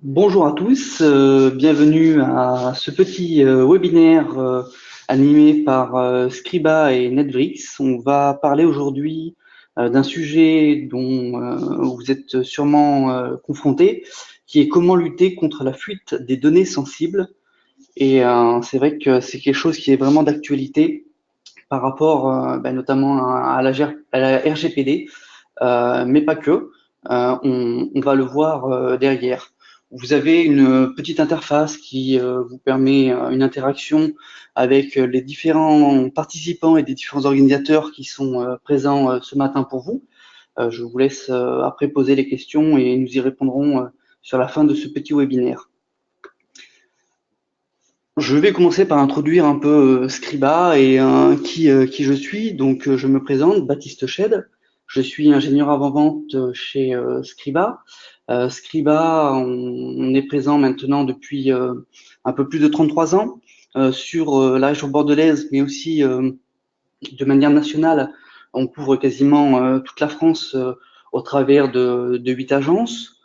Bonjour à tous, bienvenue à ce petit webinaire animé par Scriba et Netflix. On va parler aujourd'hui d'un sujet dont vous êtes sûrement confrontés, qui est comment lutter contre la fuite des données sensibles. Et c'est vrai que c'est quelque chose qui est vraiment d'actualité par rapport notamment à la RGPD, mais pas que. On va le voir derrière. Vous avez une petite interface qui vous permet une interaction avec les différents participants et des différents organisateurs qui sont présents ce matin pour vous. Je vous laisse après poser les questions et nous y répondrons sur la fin de ce petit webinaire. Je vais commencer par introduire un peu Scriba et qui je suis. Donc, je me présente, Baptiste Sched. Je suis ingénieur avant-vente chez Scriba. Scriba, on est présent maintenant depuis un peu plus de 33 ans sur la région bordelaise, mais aussi de manière nationale. On couvre quasiment toute la France au travers de 8 agences.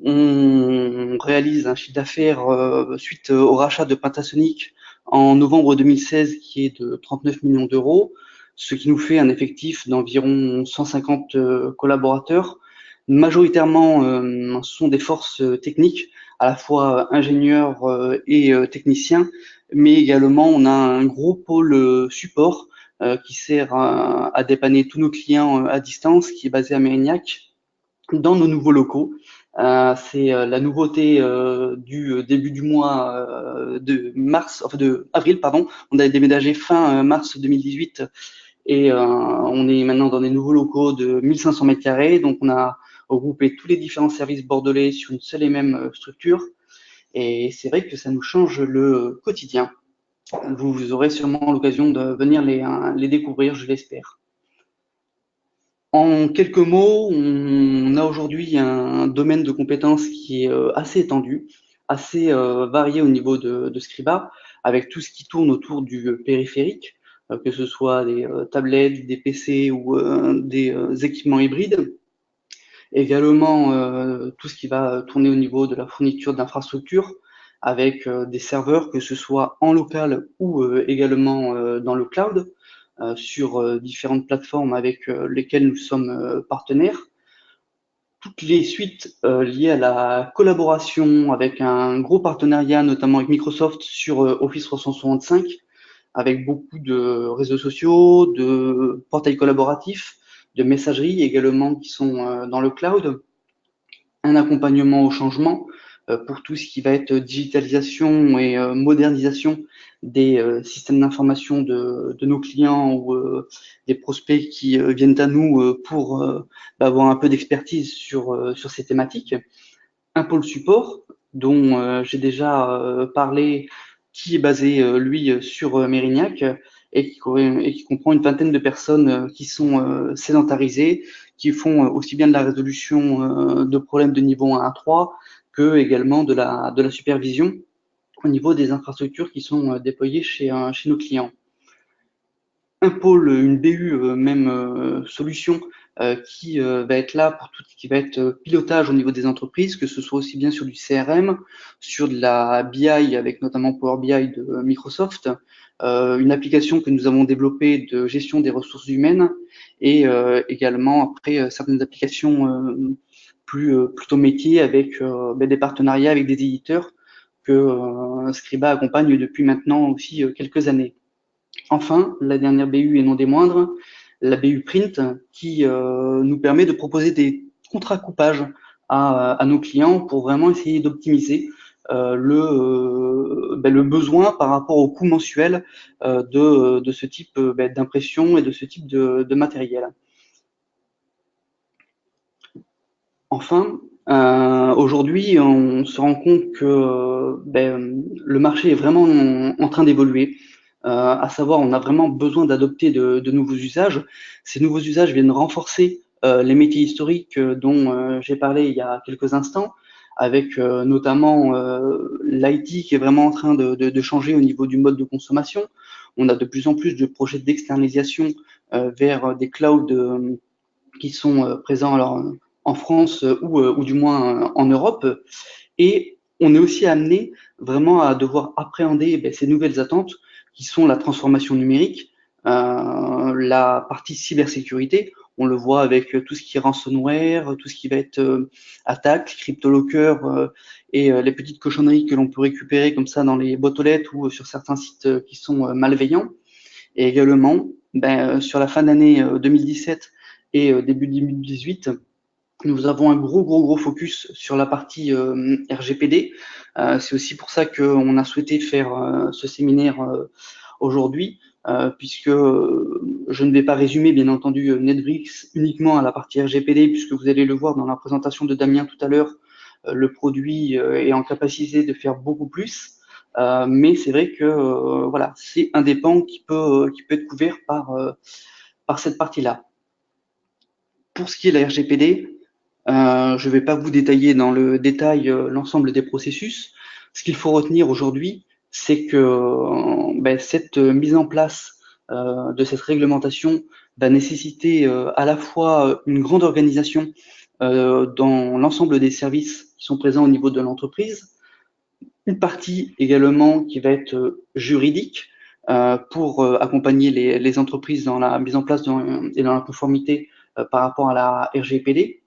On réalise un chiffre d'affaires suite au rachat de Pentasonic en novembre 2016 qui est de 39 millions d'euros, ce qui nous fait un effectif d'environ 150 collaborateurs. Majoritairement, ce sont des forces techniques, à la fois ingénieurs et techniciens, mais également on a un gros pôle support qui sert à dépanner tous nos clients à distance, qui est basé à Mérignac, dans nos nouveaux locaux. C'est la nouveauté du début du mois de mars, enfin de avril, pardon. On a déménagé fin mars 2018 et on est maintenant dans des nouveaux locaux de 1500 mètres carrés. Donc on a regroupé tous les différents services bordelais sur une seule et même structure. Et c'est vrai que ça nous change le quotidien. Vous aurez sûrement l'occasion de venir les découvrir, je l'espère. En quelques mots, on a aujourd'hui un domaine de compétences qui est assez étendu, assez varié au niveau de Scriba, avec tout ce qui tourne autour du périphérique, que ce soit des tablettes, des PC ou des équipements hybrides. Également, tout ce qui va tourner au niveau de la fourniture d'infrastructures, avec des serveurs, que ce soit en local ou également dans le cloud sur différentes plateformes avec lesquelles nous sommes partenaires. Toutes les suites liées à la collaboration avec un gros partenariat, notamment avec Microsoft sur Office 365, avec beaucoup de réseaux sociaux, de portails collaboratifs, de messageries également qui sont dans le cloud, un accompagnement au changement pour tout ce qui va être digitalisation et modernisation des systèmes d'information de nos clients ou des prospects qui viennent à nous pour avoir un peu d'expertise sur ces thématiques. Un pôle support dont j'ai déjà parlé, qui est basé, lui, sur Mérignac et qui comprend une vingtaine de personnes qui sont sédentarisées, qui font aussi bien de la résolution de problèmes de niveau 1 à 3 que également de la supervision au niveau des infrastructures qui sont déployées chez nos clients. Un pôle, une BU, même solution, qui va être là pour tout ce qui va être pilotage au niveau des entreprises, que ce soit aussi bien sur du CRM, sur de la BI avec notamment Power BI de Microsoft, une application que nous avons développée de gestion des ressources humaines et également après certaines applications plutôt métiers avec des partenariats avec des éditeurs que Scriba accompagne depuis maintenant aussi quelques années. Enfin, la dernière BU et non des moindres, la BU Print, qui nous permet de proposer des contrats coupages à nos clients pour vraiment essayer d'optimiser le besoin par rapport au coût mensuel de ce type d'impression et de ce type de matériel. Enfin, aujourd'hui, on se rend compte que le marché est vraiment en train d'évoluer. À savoir, on a vraiment besoin d'adopter de nouveaux usages. Ces nouveaux usages viennent renforcer les métiers historiques dont j'ai parlé il y a quelques instants, avec notamment l'IT qui est vraiment en train de changer au niveau du mode de consommation. On a de plus en plus de projets d'externalisation vers des clouds qui sont présents alors en France ou du moins en Europe. Et on est aussi amené vraiment à devoir appréhender ces nouvelles attentes qui sont la transformation numérique, la partie cybersécurité. On le voit avec tout ce qui est ransomware, tout ce qui va être attaque, CryptoLocker les petites cochonneries que l'on peut récupérer comme ça dans les boîtes aux lettres ou sur certains sites qui sont malveillants. Et également, sur la fin d'année 2017 et début 2018, nous avons un gros focus sur la partie RGPD. C'est aussi pour ça qu'on a souhaité faire ce séminaire aujourd'hui, puisque je ne vais pas résumer, bien entendu, Netbricks uniquement à la partie RGPD, puisque vous allez le voir dans la présentation de Damien tout à l'heure, le produit est en capacité de faire beaucoup plus. Mais c'est vrai que voilà, c'est un des pans qui peut être couvert par cette partie-là. Pour ce qui est de la RGPD, je ne vais pas vous détailler dans le détail l'ensemble des processus. Ce qu'il faut retenir aujourd'hui, c'est que cette mise en place de cette réglementation va nécessiter à la fois une grande organisation dans l'ensemble des services qui sont présents au niveau de l'entreprise, une partie également qui va être juridique pour accompagner les entreprises dans la mise en place et dans la conformité par rapport à la RGPD.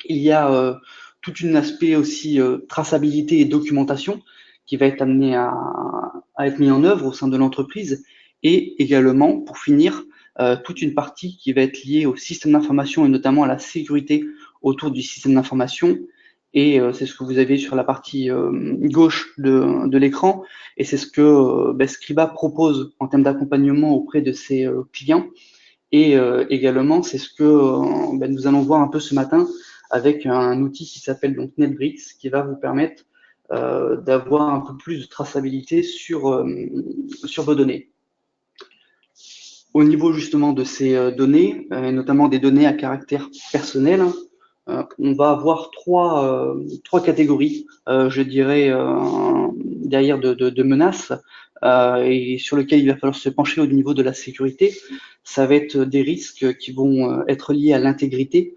Il y a tout un aspect aussi traçabilité et documentation qui va être amené à être mis en œuvre au sein de l'entreprise et également, pour finir, toute une partie qui va être liée au système d'information et notamment à la sécurité autour du système d'information. Et c'est ce que vous avez sur la partie gauche de l'écran. Et c'est ce que Scriba propose en termes d'accompagnement auprès de ses clients. Et également, c'est ce que nous allons voir un peu ce matin avec un outil qui s'appelle donc Netbricks, qui va vous permettre d'avoir un peu plus de traçabilité sur vos données. Au niveau justement de ces données, notamment des données à caractère personnel, on va avoir trois catégories, je dirais, derrière de menaces et sur lesquelles il va falloir se pencher au niveau de la sécurité. Ça va être des risques qui vont être liés à l'intégrité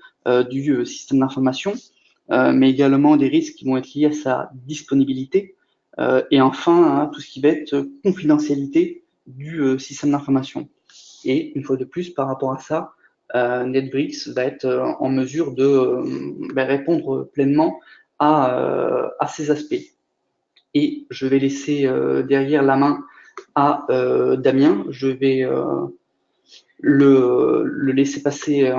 du système d'information, mais également des risques qui vont être liés à sa disponibilité et enfin à tout ce qui va être confidentialité du système d'information. Et une fois de plus, par rapport à ça, Netbricks va être en mesure de répondre pleinement à ces aspects. Et je vais laisser derrière la main à Damien. Je vais le laisser passer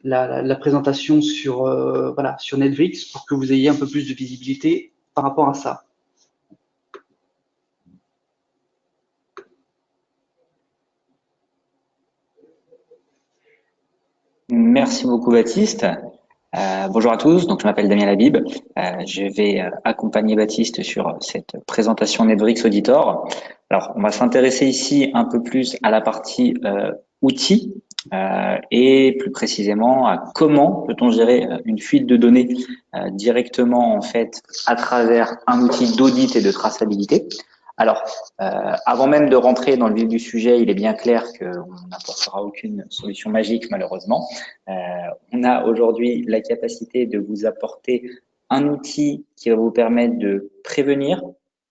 la présentation sur Netbricks pour que vous ayez un peu plus de visibilité par rapport à ça. Merci beaucoup Baptiste. Bonjour à tous, donc je m'appelle Damien Labib. Je vais accompagner Baptiste sur cette présentation Netbricks Auditor. Alors, on va s'intéresser ici un peu plus à la partie outils et plus précisément à comment peut-on gérer une fuite de données directement en fait à travers un outil d'audit et de traçabilité. Alors, avant même de rentrer dans le vif du sujet, il est bien clair qu'on n'apportera aucune solution magique, malheureusement. On a aujourd'hui la capacité de vous apporter un outil qui va vous permettre de prévenir,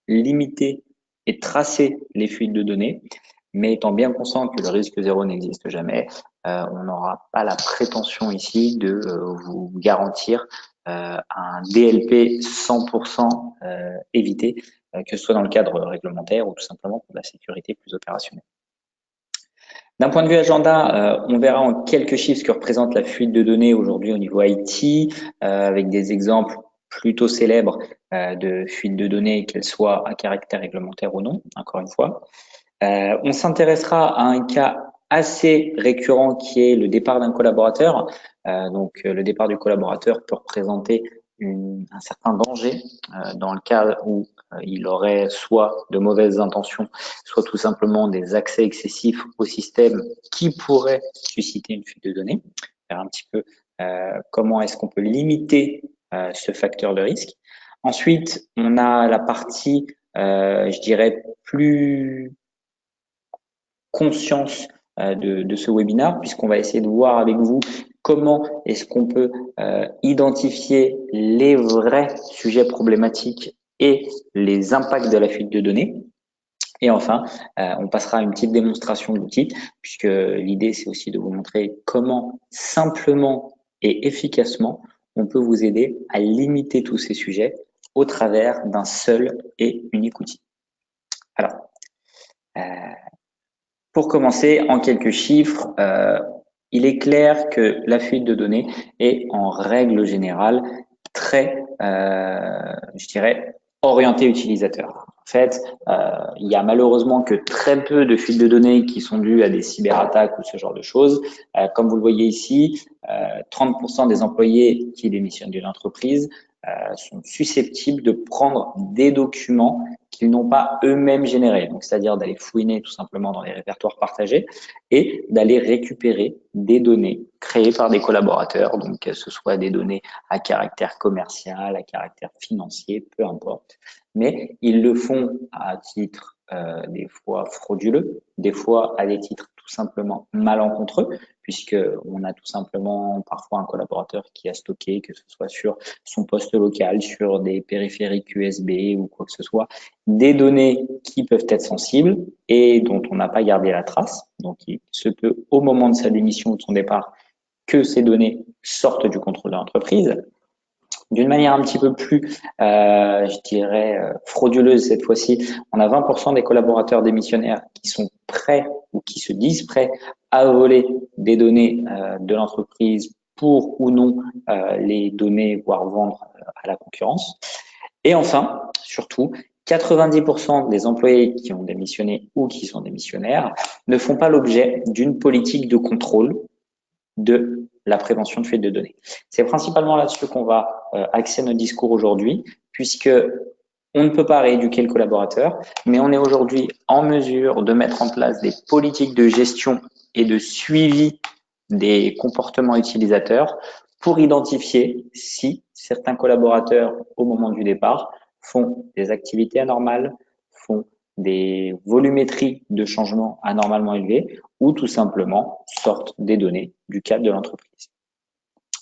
limiter et tracer les fuites de données, mais étant bien conscient que le risque zéro n'existe jamais, on n'aura pas la prétention ici de vous garantir un DLP 100% évité, que ce soit dans le cadre réglementaire ou tout simplement pour la sécurité plus opérationnelle. D'un point de vue agenda, on verra en quelques chiffres ce que représente la fuite de données aujourd'hui au niveau IT, avec des exemples plutôt célèbres de fuite de données, qu'elles soient à caractère réglementaire ou non, encore une fois. On s'intéressera à un cas assez récurrent qui est le départ d'un collaborateur. Donc, le départ du collaborateur peut représenter un certain danger dans le cas où il aurait soit de mauvaises intentions, soit tout simplement des accès excessifs au système qui pourraient susciter une fuite de données. Faire un petit peu comment est-ce qu'on peut limiter ce facteur de risque. Ensuite, on a la partie, je dirais, plus conscience de ce webinaire, puisqu'on va essayer de voir avec vous comment est-ce qu'on peut identifier les vrais sujets problématiques et les impacts de la fuite de données. Et enfin, on passera à une petite démonstration de l'outil, puisque l'idée, c'est aussi de vous montrer comment simplement et efficacement on peut vous aider à limiter tous ces sujets au travers d'un seul et unique outil. Alors, pour commencer, en quelques chiffres, il est clair que la fuite de données est en règle générale très, je dirais, orientée utilisateur. En fait, il y a malheureusement que très peu de fuites de données qui sont dues à des cyberattaques ou ce genre de choses. Comme vous le voyez ici, 30% des employés qui démissionnent d'une entreprise sont susceptibles de prendre des documents qu'ils n'ont pas eux-mêmes générés. Donc, c'est-à-dire d'aller fouiner tout simplement dans les répertoires partagés et d'aller récupérer des données créées par des collaborateurs, donc que ce soit des données à caractère commercial, à caractère financier, peu importe. Mais ils le font à titre des fois frauduleux, des fois à des titres tout simplement malencontreux, puisque on a tout simplement parfois un collaborateur qui a stocké, que ce soit sur son poste local, sur des périphériques USB ou quoi que ce soit, des données qui peuvent être sensibles et dont on n'a pas gardé la trace. Donc, il se peut au moment de sa démission ou de son départ que ces données sortent du contrôle de l'entreprise. D'une manière un petit peu plus, je dirais, frauduleuse cette fois-ci, on a 20% des collaborateurs démissionnaires qui sont prêts ou qui se disent prêts à voler des données de l'entreprise pour ou non les donner, voire vendre à la concurrence. Et enfin, surtout, 90% des employés qui ont démissionné ou qui sont démissionnaires ne font pas l'objet d'une politique de contrôle de la prévention de fuite de données. C'est principalement là-dessus qu'on va axer notre discours aujourd'hui, puisque on ne peut pas rééduquer le collaborateur, mais on est aujourd'hui en mesure de mettre en place des politiques de gestion et de suivi des comportements utilisateurs pour identifier si certains collaborateurs, au moment du départ, font des activités anormales, font des volumétries de changements anormalement élevés ou tout simplement sortent des données du cadre de l'entreprise.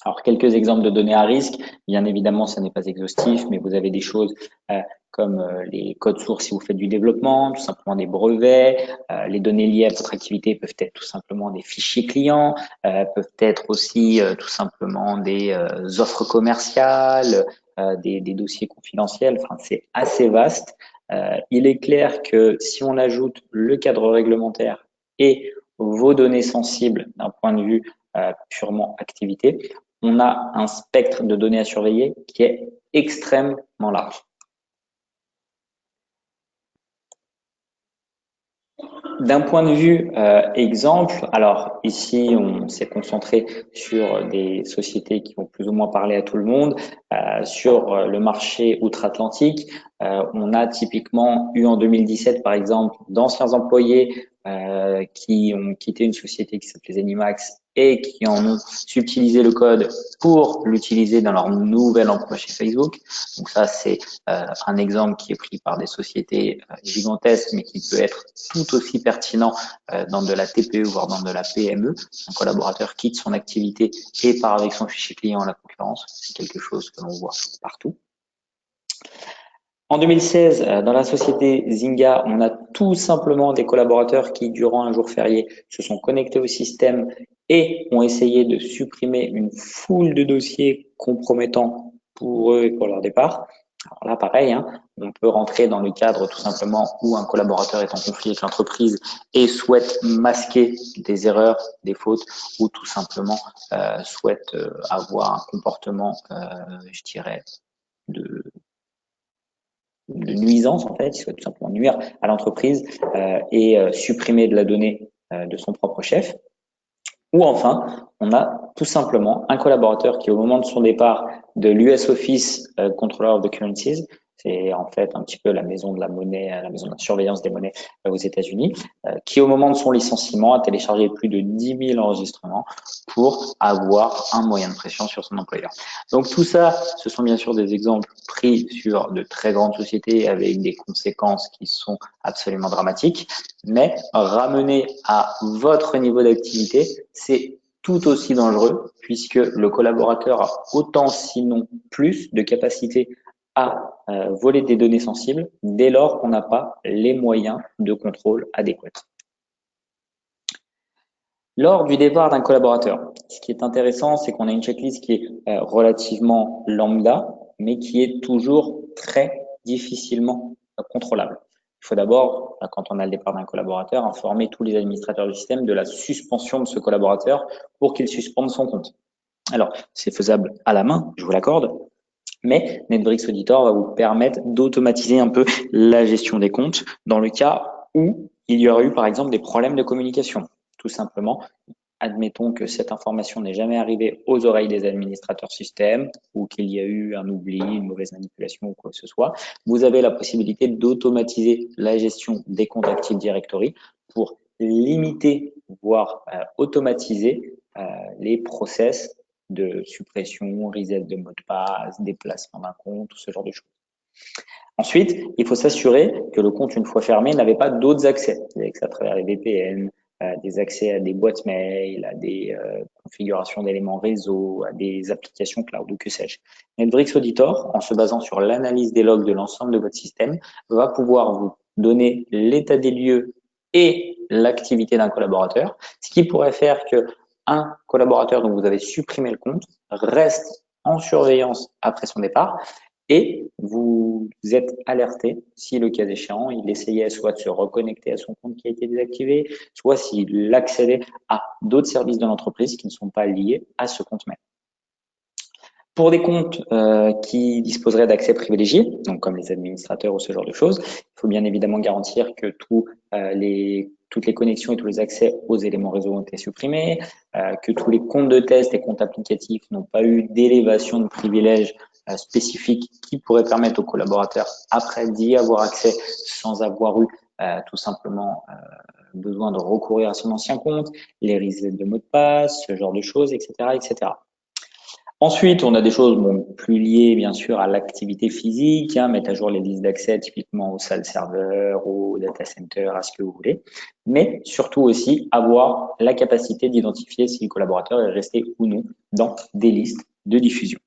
Alors, quelques exemples de données à risque. Bien évidemment, ça n'est pas exhaustif, mais vous avez des choses comme les codes sources si vous faites du développement, tout simplement des brevets. Les données liées à votre activité peuvent être tout simplement des fichiers clients, peuvent être aussi tout simplement des offres commerciales, des dossiers confidentiels. Enfin, c'est assez vaste. Il est clair que si on ajoute le cadre réglementaire et vos données sensibles d'un point de vue purement activité, on a un spectre de données à surveiller qui est extrêmement large. D'un point de vue exemple, alors ici on s'est concentré sur des sociétés qui vont plus ou moins parler à tout le monde. Sur le marché outre-Atlantique, on a typiquement eu en 2017 par exemple d'anciens employés qui ont quitté une société qui s'appelait Zenimax et qui en ont subtilisé le code pour l'utiliser dans leur nouvel emploi chez Facebook. Donc ça, c'est un exemple qui est pris par des sociétés gigantesques, mais qui peut être tout aussi pertinent dans de la TPE, voire dans de la PME. Un collaborateur quitte son activité et part avec son fichier client à la concurrence. C'est quelque chose que l'on voit partout. En 2016, dans la société Zynga, on a tout simplement des collaborateurs qui, durant un jour férié, se sont connectés au système et ont essayé de supprimer une foule de dossiers compromettants pour eux et pour leur départ. Alors là, pareil, hein, on peut rentrer dans le cadre tout simplement où un collaborateur est en conflit avec l'entreprise et souhaite masquer des erreurs, des fautes, ou tout simplement souhaite avoir un comportement, je dirais, de nuisance en fait, il souhaite tout simplement nuire à l'entreprise et supprimer de la donnée de son propre chef. Ou enfin, on a tout simplement un collaborateur qui, au moment de son départ de l'US Office Controller of the Currencies, c'est en fait un petit peu la maison de la monnaie, la maison de la surveillance des monnaies aux États-Unis, qui, au moment de son licenciement, a téléchargé plus de 10 000 enregistrements pour avoir un moyen de pression sur son employeur. Donc tout ça, ce sont bien sûr des exemples pris sur de très grandes sociétés avec des conséquences qui sont absolument dramatiques, mais ramener à votre niveau d'activité, c'est tout aussi dangereux puisque le collaborateur a autant, sinon plus, de capacité à voler des données sensibles dès lors qu'on n'a pas les moyens de contrôle adéquats. Lors du départ d'un collaborateur, ce qui est intéressant, c'est qu'on a une checklist qui est relativement lambda, mais qui est toujours très difficilement contrôlable. Il faut d'abord, quand on a le départ d'un collaborateur, informer tous les administrateurs du système de la suspension de ce collaborateur pour qu'il suspende son compte. Alors, c'est faisable à la main, je vous l'accorde, mais NetBricks Auditor va vous permettre d'automatiser un peu la gestion des comptes dans le cas où il y aurait eu, par exemple, des problèmes de communication. Tout simplement, admettons que cette information n'est jamais arrivée aux oreilles des administrateurs système ou qu'il y a eu un oubli, une mauvaise manipulation ou quoi que ce soit. Vous avez la possibilité d'automatiser la gestion des comptes Active Directory pour limiter, voire automatiser les process de suppression, reset de mot de passe, déplacement d'un compte, tout ce genre de choses. Ensuite, il faut s'assurer que le compte, une fois fermé, n'avait pas d'autres accès, des accès à travers les VPN, des accès à des boîtes mail, à des configurations d'éléments réseau, à des applications cloud ou que sais-je. NetBricks Auditor, en se basant sur l'analyse des logs de l'ensemble de votre système, va pouvoir vous donner l'état des lieux et l'activité d'un collaborateur, ce qui pourrait faire que un collaborateur dont vous avez supprimé le compte reste en surveillance après son départ et vous êtes alerté si, le cas échéant, il essayait soit de se reconnecter à son compte qui a été désactivé, soit s'il accédait à d'autres services de l'entreprise qui ne sont pas liés à ce compte même. Pour des comptes qui disposeraient d'accès privilégié, donc comme les administrateurs ou ce genre de choses, il faut bien évidemment garantir que toutes les connexions et tous les accès aux éléments réseau ont été supprimés, que tous les comptes de test et comptes applicatifs n'ont pas eu d'élévation de privilèges spécifiques qui pourraient permettre aux collaborateurs après d'y avoir accès sans avoir eu tout simplement besoin de recourir à son ancien compte, les resets de mots de passe, ce genre de choses, etc., etc. Ensuite, on a des choses plus liées, bien sûr, à l'activité physique, mettre à jour les listes d'accès, typiquement aux salles serveurs, aux data centers, à ce que vous voulez, mais surtout aussi avoir la capacité d'identifier si le collaborateur est resté ou non dans des listes de diffusion.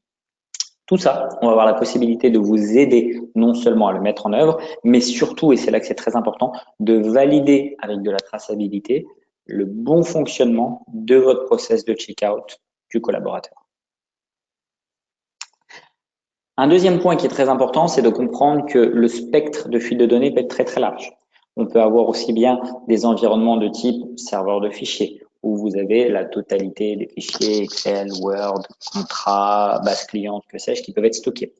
Tout ça, on va avoir la possibilité de vous aider non seulement à le mettre en œuvre, mais surtout, et c'est là que c'est très important, de valider avec de la traçabilité le bon fonctionnement de votre process de checkout du collaborateur. Un deuxième point qui est très important, c'est de comprendre que le spectre de fuite de données peut être très très large. On peut avoir aussi bien des environnements de type serveur de fichiers, où vous avez la totalité des fichiers Excel, Word, contrats, base cliente, que sais-je, qui peuvent être stockés.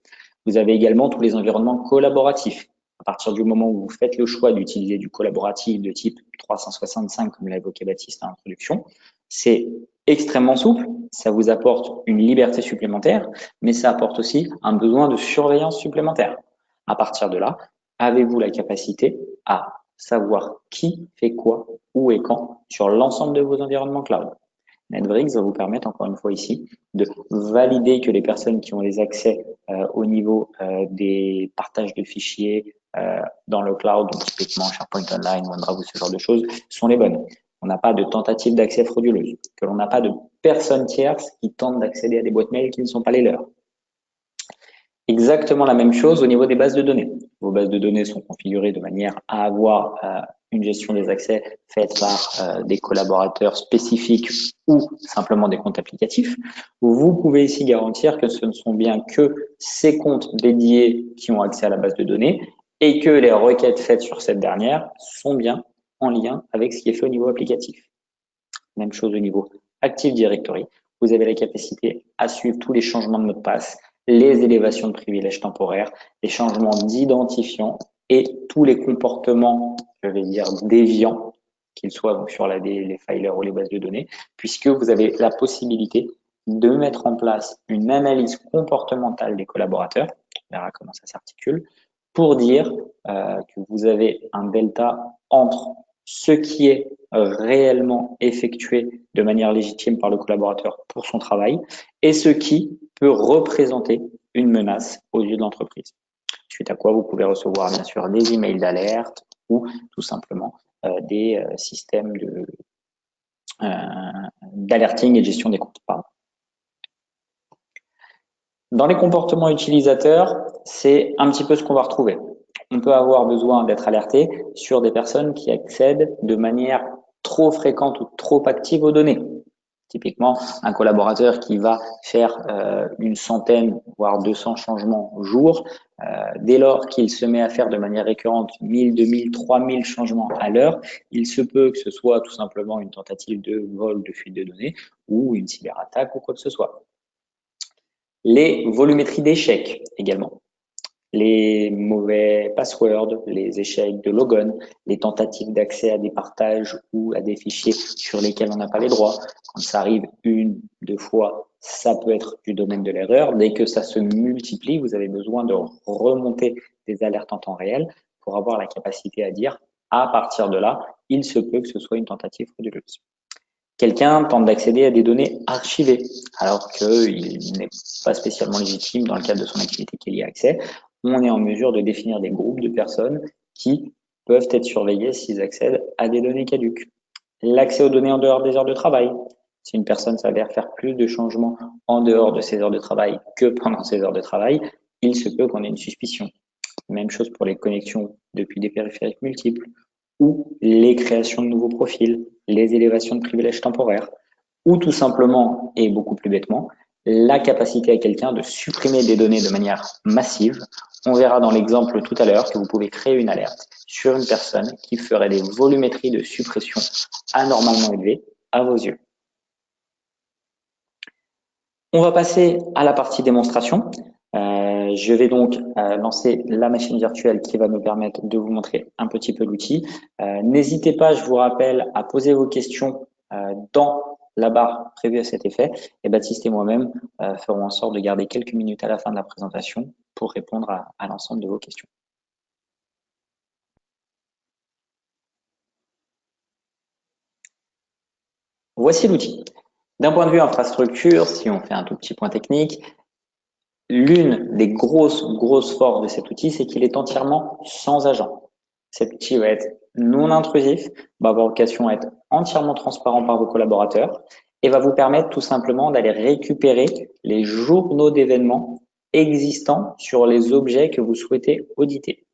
Vous avez également tous les environnements collaboratifs. À partir du moment où vous faites le choix d'utiliser du collaboratif de type 365, comme l'a évoqué Baptiste en introduction, c'est extrêmement souple, ça vous apporte une liberté supplémentaire, mais ça apporte aussi un besoin de surveillance supplémentaire. À partir de là, avez-vous la capacité à savoir qui fait quoi, où et quand sur l'ensemble de vos environnements cloud? NetBricks va vous permettre, encore une fois ici, de valider que les personnes qui ont les accès au niveau des partages de fichiers dans le cloud, donc typiquement SharePoint Online, OneDrive ou ce genre de choses, sont les bonnes. On n'a pas de tentative d'accès frauduleuse, que l'on n'a pas de personnes tierces qui tentent d'accéder à des boîtes mail qui ne sont pas les leurs. Exactement la même chose au niveau des bases de données. Vos bases de données sont configurées de manière à avoir une gestion des accès faite par des collaborateurs spécifiques ou simplement des comptes applicatifs. Vous pouvez ici garantir que ce ne sont bien que ces comptes dédiés qui ont accès à la base de données et que les requêtes faites sur cette dernière sont bien en lien avec ce qui est fait au niveau applicatif. Même chose au niveau Active Directory. Vous avez la capacité à suivre tous les changements de mot de passe, les élévations de privilèges temporaires, les changements d'identifiants et tous les comportements, je vais dire, déviants, qu'ils soient donc sur les filers ou les bases de données, puisque vous avez la possibilité de mettre en place une analyse comportementale des collaborateurs, on verra comment ça s'articule, pour dire que vous avez un delta entre ce qui est réellement effectué de manière légitime par le collaborateur pour son travail et ce qui peut représenter une menace aux yeux de l'entreprise. Suite à quoi vous pouvez recevoir bien sûr des emails d'alerte ou tout simplement des systèmes d'alerting et de gestion des comptes. Pardon. Dans les comportements utilisateurs, c'est un petit peu ce qu'on va retrouver. On peut avoir besoin d'être alerté sur des personnes qui accèdent de manière trop fréquente ou trop active aux données. Typiquement, un collaborateur qui va faire une centaine, voire 200 changements au jour, dès lors qu'il se met à faire de manière récurrente 1000, 2000, 3000 changements à l'heure, il se peut que ce soit tout simplement une tentative de vol, de fuite de données ou une cyberattaque ou quoi que ce soit. Les volumétries d'échecs également. Les mauvais passwords, les échecs de logon, les tentatives d'accès à des partages ou à des fichiers sur lesquels on n'a pas les droits. Quand ça arrive une, deux fois, ça peut être du domaine de l'erreur. Dès que ça se multiplie, vous avez besoin de remonter des alertes en temps réel pour avoir la capacité à dire, à partir de là, il se peut que ce soit une tentative frauduleuse. Quelqu'un tente d'accéder à des données archivées alors qu'il n'est pas spécialement légitime dans le cadre de son activité qu'il y a accès. On est en mesure de définir des groupes de personnes qui peuvent être surveillées s'ils accèdent à des données caduques. L'accès aux données en dehors des heures de travail. Si une personne s'avère faire plus de changements en dehors de ses heures de travail que pendant ses heures de travail, il se peut qu'on ait une suspicion. Même chose pour les connexions depuis des périphériques multiples ou les créations de nouveaux profils, les élévations de privilèges temporaires, ou tout simplement, et beaucoup plus bêtement, la capacité à quelqu'un de supprimer des données de manière massive. On verra dans l'exemple tout à l'heure que vous pouvez créer une alerte sur une personne qui ferait des volumétries de suppression anormalement élevées à vos yeux. On va passer à la partie démonstration. Je vais donc lancer la machine virtuelle qui va me permettre de vous montrer un petit peu l'outil. N'hésitez pas, je vous rappelle, à poser vos questions dans la barre prévue à cet effet. Et Baptiste et moi-même ferons en sorte de garder quelques minutes à la fin de la présentation pour répondre à l'ensemble de vos questions. Voici l'outil. D'un point de vue infrastructure, si on fait un tout petit point technique, l'une des grosses forces de cet outil, c'est qu'il est entièrement sans agent. Cet outil va être non intrusif, va avoir vocation à être entièrement transparent par vos collaborateurs et va vous permettre tout simplement d'aller récupérer les journaux d'événements existants sur les objets que vous souhaitez auditer.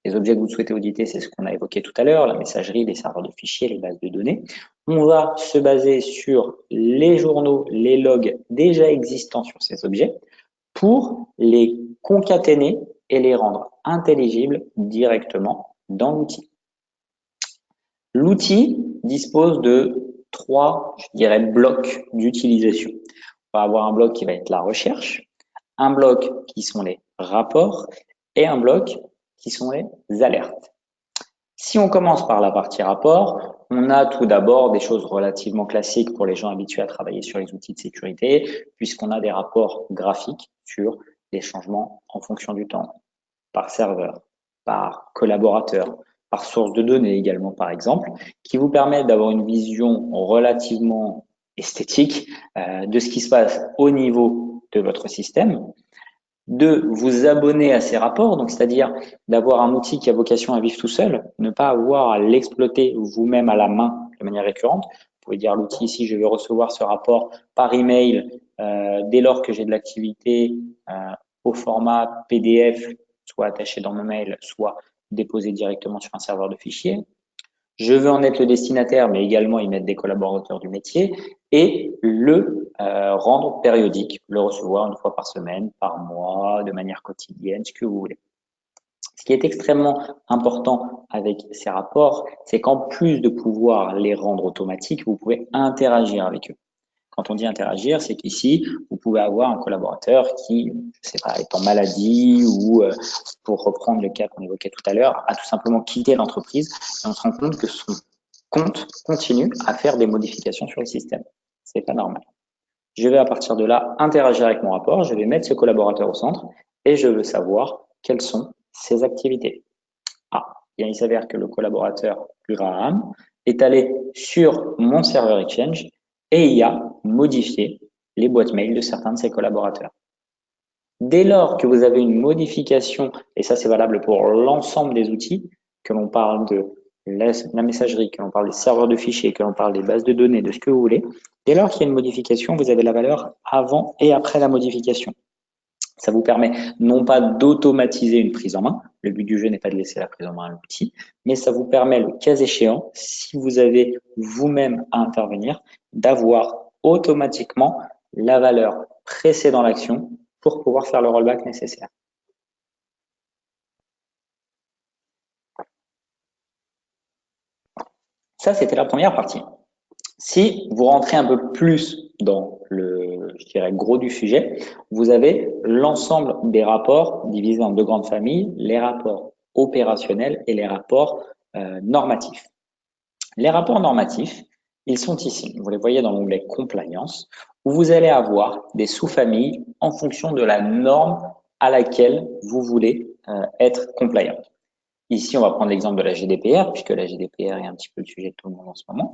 Les objets que vous souhaitez auditer, c'est ce qu'on a évoqué tout à l'heure, la messagerie, les serveurs de fichiers, les bases de données. On va se baser sur les journaux, les logs déjà existants sur ces objets pour les concaténer et les rendre intelligibles directement dans l'outil. L'outil dispose de 3, je dirais, blocs d'utilisation. On va avoir un bloc qui va être la recherche, un bloc qui sont les rapports et un bloc qui sont les alertes. Si on commence par la partie rapport, on a tout d'abord des choses relativement classiques pour les gens habitués à travailler sur les outils de sécurité, puisqu'on a des rapports graphiques sur les changements en fonction du temps, par serveur, par collaborateur, par source de données également par exemple, qui vous permettent d'avoir une vision relativement esthétique de ce qui se passe au niveau de votre système, de vous abonner à ces rapports, donc c'est-à-dire d'avoir un outil qui a vocation à vivre tout seul, ne pas avoir à l'exploiter vous-même à la main de manière récurrente. Vous pouvez dire à l'outil ici, je vais recevoir ce rapport par email dès lors que j'ai de l'activité au format PDF, soit attaché dans mon mail, soit déposé directement sur un serveur de fichiers. Je veux en être le destinataire, mais également y mettre des collaborateurs du métier et le rendre périodique, le recevoir une fois par semaine, par mois, de manière quotidienne, ce que vous voulez. Ce qui est extrêmement important avec ces rapports, c'est qu'en plus de pouvoir les rendre automatiques, vous pouvez interagir avec eux. Quand on dit interagir, c'est qu'ici, vous pouvez avoir un collaborateur qui, je sais pas, est en maladie ou, pour reprendre le cas qu'on évoquait tout à l'heure, a tout simplement quitté l'entreprise et on se rend compte que son compte continue à faire des modifications sur le système. C'est pas normal. Je vais à partir de là interagir avec mon rapport, je vais mettre ce collaborateur au centre et je veux savoir quelles sont ses activités. Ah, bien, il s'avère que le collaborateur Graham est allé sur mon serveur Exchange et y a modifié les boîtes mail de certains de ses collaborateurs. Dès lors que vous avez une modification, et ça c'est valable pour l'ensemble des outils, que l'on parle de la messagerie, que l'on parle des serveurs de fichiers, que l'on parle des bases de données, de ce que vous voulez, dès lors qu'il y a une modification, vous avez la valeur avant et après la modification. Ça vous permet non pas d'automatiser une prise en main, le but du jeu n'est pas de laisser la prise en main à l'outil, mais ça vous permet, le cas échéant, si vous avez vous-même à intervenir, d'avoir automatiquement la valeur précédant l'action pour pouvoir faire le rollback nécessaire. Ça, c'était la première partie. Si vous rentrez un peu plus dans le, je dirais, gros du sujet, vous avez l'ensemble des rapports divisés en deux grandes familles, les rapports opérationnels et les rapports normatifs. Les rapports normatifs, ils sont ici. Vous les voyez dans l'onglet Compliance, où vous allez avoir des sous-familles en fonction de la norme à laquelle vous voulez être compliant. Ici, on va prendre l'exemple de la GDPR, puisque la GDPR est un petit peu le sujet de tout le monde en ce moment.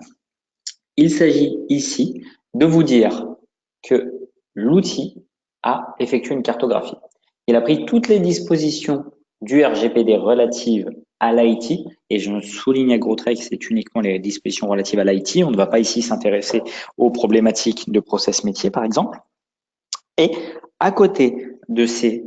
Il s'agit ici de vous dire que l'outil a effectué une cartographie. Il a pris toutes les dispositions du RGPD relatives à l'IT, et je souligne à gros traits que c'est uniquement les dispositions relatives à l'IT. On ne va pas ici s'intéresser aux problématiques de process métier, par exemple. Et à côté de ces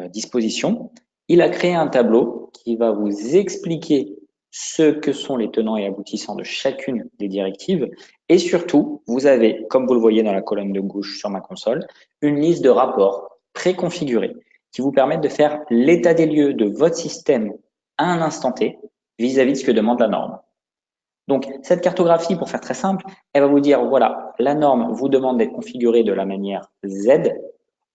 dispositions, il a créé un tableau qui va vous expliquer ce que sont les tenants et aboutissants de chacune des directives. Et surtout, vous avez, comme vous le voyez dans la colonne de gauche sur ma console, une liste de rapports préconfigurés qui vous permettent de faire l'état des lieux de votre système à un instant T vis-à-vis de ce que demande la norme. Donc, cette cartographie, pour faire très simple, elle va vous dire, voilà, la norme vous demande d'être configurée de la manière Z.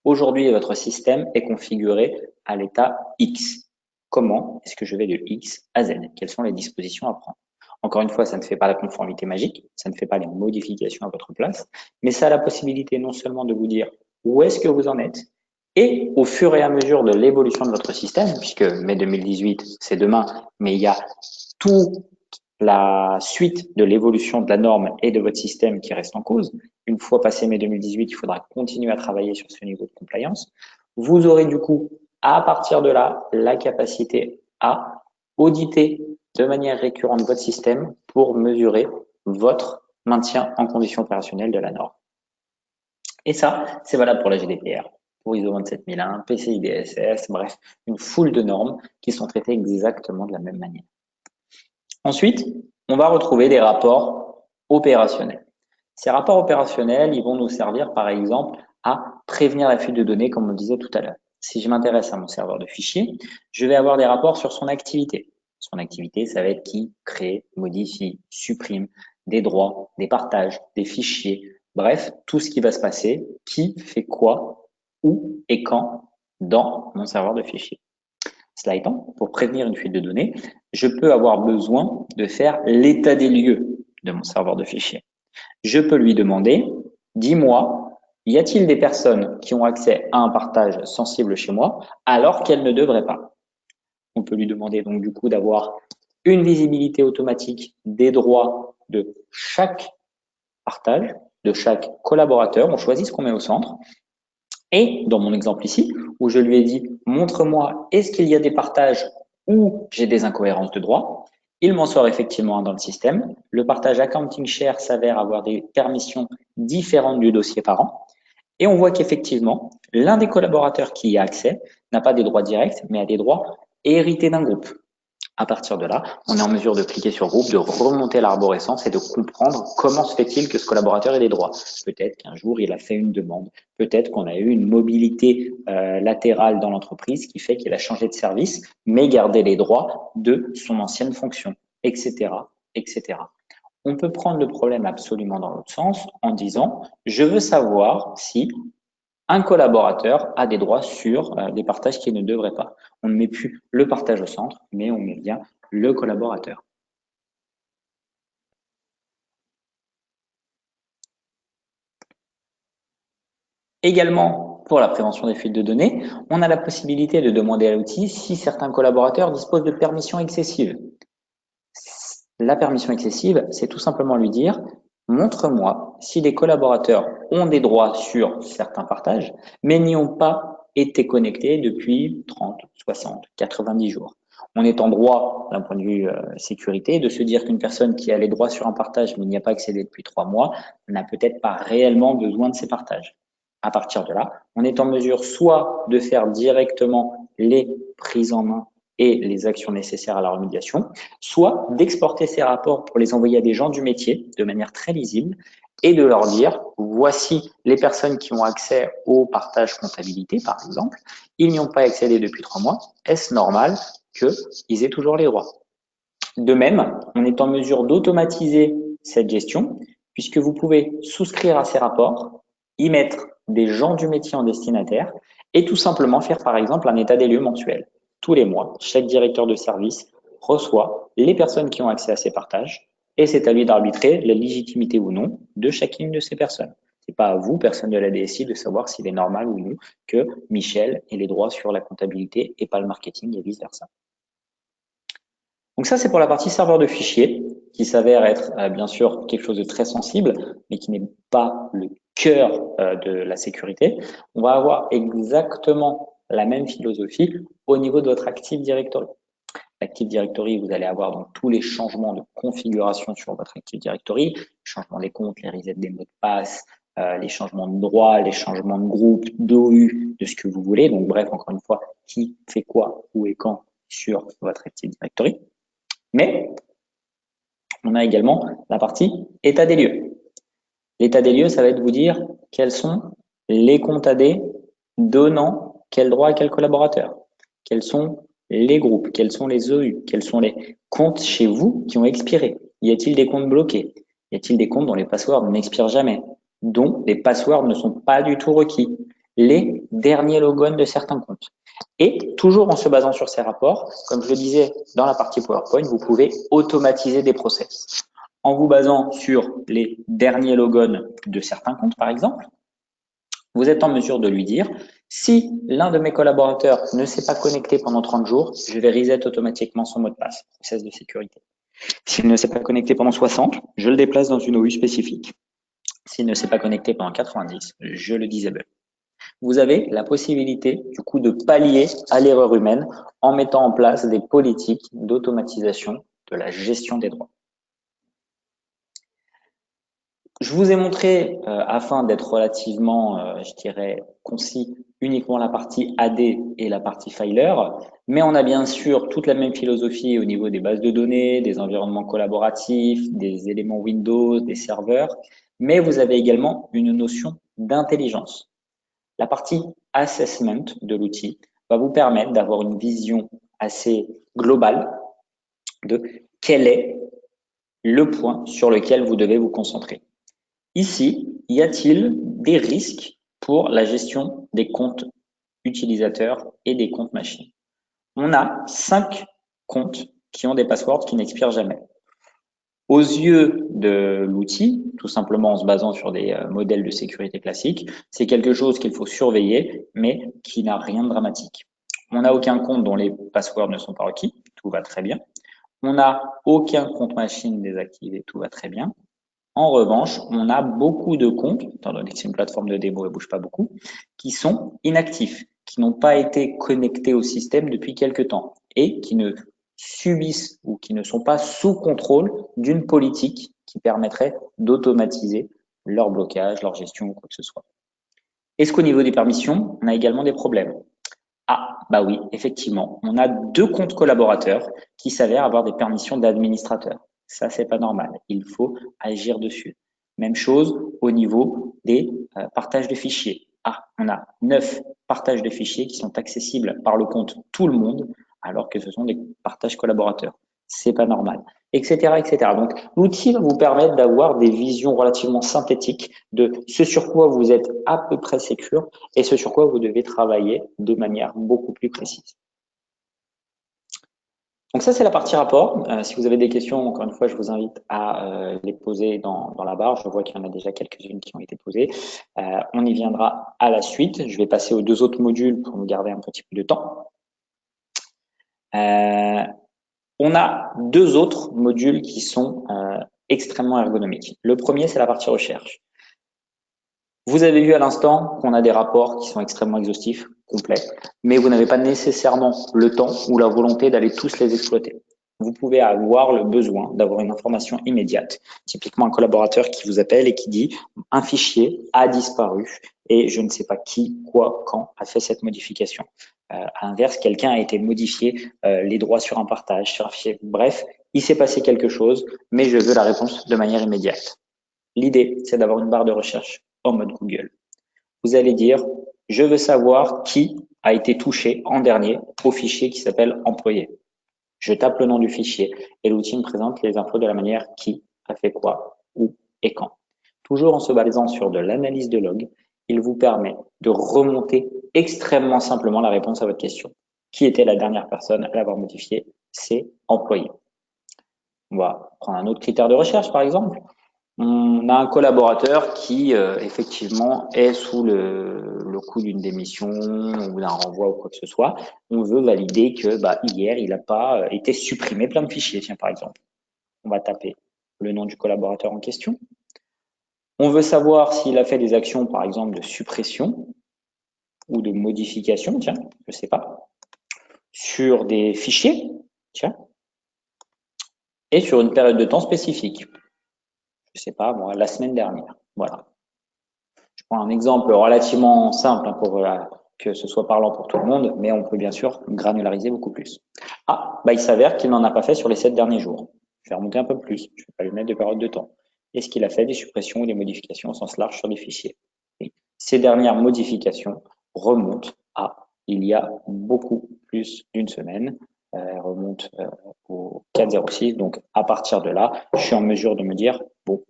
Aujourd'hui, votre système est configuré à l'état X. Comment est-ce que je vais de X à Z? Quelles sont les dispositions à prendre? Encore une fois, ça ne fait pas la conformité magique, ça ne fait pas les modifications à votre place, mais ça a la possibilité non seulement de vous dire où est-ce que vous en êtes, et au fur et à mesure de l'évolution de votre système, puisque mai 2018, c'est demain, mais il y a tout la suite de l'évolution de la norme et de votre système qui reste en cause. Une fois passé mai 2018, il faudra continuer à travailler sur ce niveau de compliance. Vous aurez du coup, à partir de là, la capacité à auditer de manière récurrente votre système pour mesurer votre maintien en condition opérationnelle de la norme. Et ça, c'est valable pour la GDPR, pour ISO 27001, PCI DSS, bref, une foule de normes qui sont traitées exactement de la même manière. Ensuite, on va retrouver des rapports opérationnels. Ces rapports opérationnels, ils vont nous servir par exemple à prévenir la fuite de données, comme on le disait tout à l'heure. Si je m'intéresse à mon serveur de fichiers, je vais avoir des rapports sur son activité. Son activité, ça va être qui crée, modifie, supprime des droits, des partages, des fichiers, bref, tout ce qui va se passer, qui fait quoi, où et quand dans mon serveur de fichiers. Cela étant, pour prévenir une fuite de données, je peux avoir besoin de faire l'état des lieux de mon serveur de fichiers. Je peux lui demander, dis-moi, y a-t-il des personnes qui ont accès à un partage sensible chez moi alors qu'elles ne devraient pas? On peut lui demander donc du coup d'avoir une visibilité automatique des droits de chaque partage, de chaque collaborateur. On choisit ce qu'on met au centre. Et dans mon exemple ici, où je lui ai dit, montre-moi, est-ce qu'il y a des partages où j'ai des incohérences de droit? Il m'en sort effectivement un dans le système. Le partage accounting share s'avère avoir des permissions différentes du dossier parent. Et on voit qu'effectivement, l'un des collaborateurs qui y a accès n'a pas des droits directs, mais a des droits hérités d'un groupe. À partir de là, on est en mesure de cliquer sur groupe, de remonter l'arborescence et de comprendre comment se fait-il que ce collaborateur ait des droits. Peut-être qu'un jour, il a fait une demande. Peut-être qu'on a eu une mobilité latérale dans l'entreprise qui fait qu'il a changé de service, mais gardé les droits de son ancienne fonction, etc., etc. On peut prendre le problème absolument dans l'autre sens en disant « je veux savoir si un collaborateur a des droits sur des partages qu'il ne devrait pas ». On ne met plus le partage au centre, mais on met bien le collaborateur. Également, pour la prévention des fuites de données, on a la possibilité de demander à l'outil si certains collaborateurs disposent de permissions excessives. La permission excessive, c'est tout simplement lui dire « montre-moi si les collaborateurs ont des droits sur certains partages, mais n'y ont pas été connectés depuis 30, 60, 90 jours ». On est en droit, d'un point de vue sécurité, de se dire qu'une personne qui a les droits sur un partage mais n'y a pas accédé depuis 3 mois n'a peut-être pas réellement besoin de ces partages. À partir de là, on est en mesure soit de faire directement les prises en main et les actions nécessaires à la remédiation, soit d'exporter ces rapports pour les envoyer à des gens du métier de manière très lisible et de leur dire, voici les personnes qui ont accès au partage comptabilité, par exemple, ils n'y ont pas accédé depuis 3 mois, est-ce normal qu'ils aient toujours les droits? De même, on est en mesure d'automatiser cette gestion puisque vous pouvez souscrire à ces rapports, y mettre des gens du métier en destinataire et tout simplement faire par exemple un état des lieux mensuel. Tous les mois, chaque directeur de service reçoit les personnes qui ont accès à ces partages et c'est à lui d'arbitrer la légitimité ou non de chacune de ces personnes. C'est pas à vous, personne de la DSI, de savoir s'il est normal ou non que Michel ait les droits sur la comptabilité et pas le marketing et vice versa. Donc ça, c'est pour la partie serveur de fichiers, qui s'avère être bien sûr quelque chose de très sensible, mais qui n'est pas le cœur de la sécurité. On va avoir exactement la même philosophie au niveau de votre Active Directory. Active Directory, vous allez avoir donc tous les changements de configuration sur votre Active Directory, les changements des comptes, les resets des mots de passe, les changements de droit, les changements de groupe, d'OU, de ce que vous voulez. Donc bref, encore une fois, qui fait quoi, où et quand sur votre Active Directory. Mais on a également la partie état des lieux. L'état des lieux, ça va être vous dire quels sont les comptes AD donnant quel droit à quel collaborateur, quels sont les groupes, quels sont les OU, quels sont les comptes chez vous qui ont expiré. Y a-t-il des comptes bloqués? Y a-t-il des comptes dont les passwords n'expirent jamais, dont les passwords ne sont pas du tout requis, les derniers logons de certains comptes? Et toujours en se basant sur ces rapports, comme je le disais dans la partie PowerPoint, vous pouvez automatiser des process. En vous basant sur les derniers logons de certains comptes, par exemple, vous êtes en mesure de lui dire, si l'un de mes collaborateurs ne s'est pas connecté pendant 30 jours, je vais reset automatiquement son mot de passe, process de sécurité. S'il ne s'est pas connecté pendant 60, je le déplace dans une OU spécifique. S'il ne s'est pas connecté pendant 90, je le disable. Vous avez la possibilité du coup de pallier à l'erreur humaine en mettant en place des politiques d'automatisation de la gestion des droits. Je vous ai montré, afin d'être relativement, je dirais, concis, uniquement la partie AD et la partie filer, mais on a bien sûr toute la même philosophie au niveau des bases de données, des environnements collaboratifs, des éléments Windows, des serveurs, mais vous avez également une notion d'intelligence. La partie assessment de l'outil va vous permettre d'avoir une vision assez globale de quel est le point sur lequel vous devez vous concentrer. Ici, y a-t-il des risques pour la gestion des comptes utilisateurs et des comptes machines? On a 5 comptes qui ont des passwords qui n'expirent jamais. Aux yeux de l'outil, tout simplement en se basant sur des modèles de sécurité classiques, c'est quelque chose qu'il faut surveiller, mais qui n'a rien de dramatique. On n'a aucun compte dont les passwords ne sont pas requis, tout va très bien. On n'a aucun compte machine désactivé, tout va très bien. En revanche, on a beaucoup de comptes, étant donné que c'est une plateforme de démo et bouge pas beaucoup, qui sont inactifs, qui n'ont pas été connectés au système depuis quelque temps et qui ne subissent ou qui ne sont pas sous contrôle d'une politique qui permettrait d'automatiser leur blocage, leur gestion ou quoi que ce soit. Est-ce qu'au niveau des permissions, on a également des problèmes? Ah, bah oui, effectivement, on a 2 comptes collaborateurs qui s'avèrent avoir des permissions d'administrateur. Ça, c'est pas normal. Il faut agir dessus. Même chose au niveau des partages de fichiers. Ah, on a 9 partages de fichiers qui sont accessibles par le compte tout le monde, alors que ce sont des partages collaborateurs. C'est pas normal, etc., etc. Donc, l'outil va vous permettre d'avoir des visions relativement synthétiques de ce sur quoi vous êtes à peu près sécure et ce sur quoi vous devez travailler de manière beaucoup plus précise. Donc ça, c'est la partie rapport. Si vous avez des questions, encore une fois, je vous invite à les poser dans la barre. Je vois qu'il y en a déjà quelques-unes qui ont été posées. On y viendra à la suite. Je vais passer aux 2 autres modules pour nous garder un petit peu de temps. On a 2 autres modules qui sont extrêmement ergonomiques. Le premier, c'est la partie recherche. Vous avez vu à l'instant qu'on a des rapports qui sont extrêmement exhaustifs, complets, mais vous n'avez pas nécessairement le temps ou la volonté d'aller tous les exploiter. vous pouvez avoir le besoin d'avoir une information immédiate. Typiquement, un collaborateur qui vous appelle et qui dit « un fichier a disparu et je ne sais pas qui, quoi, quand a fait cette modification ». À l'inverse, quelqu'un a été modifié les droits sur un partage, sur un fichier. Bref, il s'est passé quelque chose, mais je veux la réponse de manière immédiate. L'idée, c'est d'avoir une barre de recherche en mode Google. Vous allez dire « je veux savoir qui a été touché en dernier au fichier qui s'appelle employé ». Je tape le nom du fichier et l'outil me présente les infos de la manière qui a fait quoi, où et quand. Toujours en se basant sur de l'analyse de log, il vous permet de remonter extrêmement simplement la réponse à votre question. Qui était la dernière personne à l'avoir modifié? C'est employé. On va prendre un autre critère de recherche, par exemple. On a un collaborateur qui, effectivement, est sous le coup d'une démission ou d'un renvoi ou quoi que ce soit. On veut valider que hier, il n'a pas été supprimé plein de fichiers, tiens, par exemple. On va taper le nom du collaborateur en question. On veut savoir s'il a fait des actions, par exemple, de suppression ou de modification, tiens, je ne sais pas, sur des fichiers, tiens, et sur une période de temps spécifique. Je ne sais pas, moi, la semaine dernière. Voilà. Je prends un exemple relativement simple pour que ce soit parlant pour tout le monde, mais on peut bien sûr granulariser beaucoup plus. Ah, il s'avère qu'il n'en a pas fait sur les 7 derniers jours. Je vais remonter un peu plus, je ne vais pas lui mettre de période de temps. Est-ce qu'il a fait des suppressions ou des modifications au sens large sur des fichiers? Et ces dernières modifications remontent à il y a beaucoup plus d'une semaine. Elles remontent au 4-06. Donc, à partir de là, je suis en mesure de me dire, bon,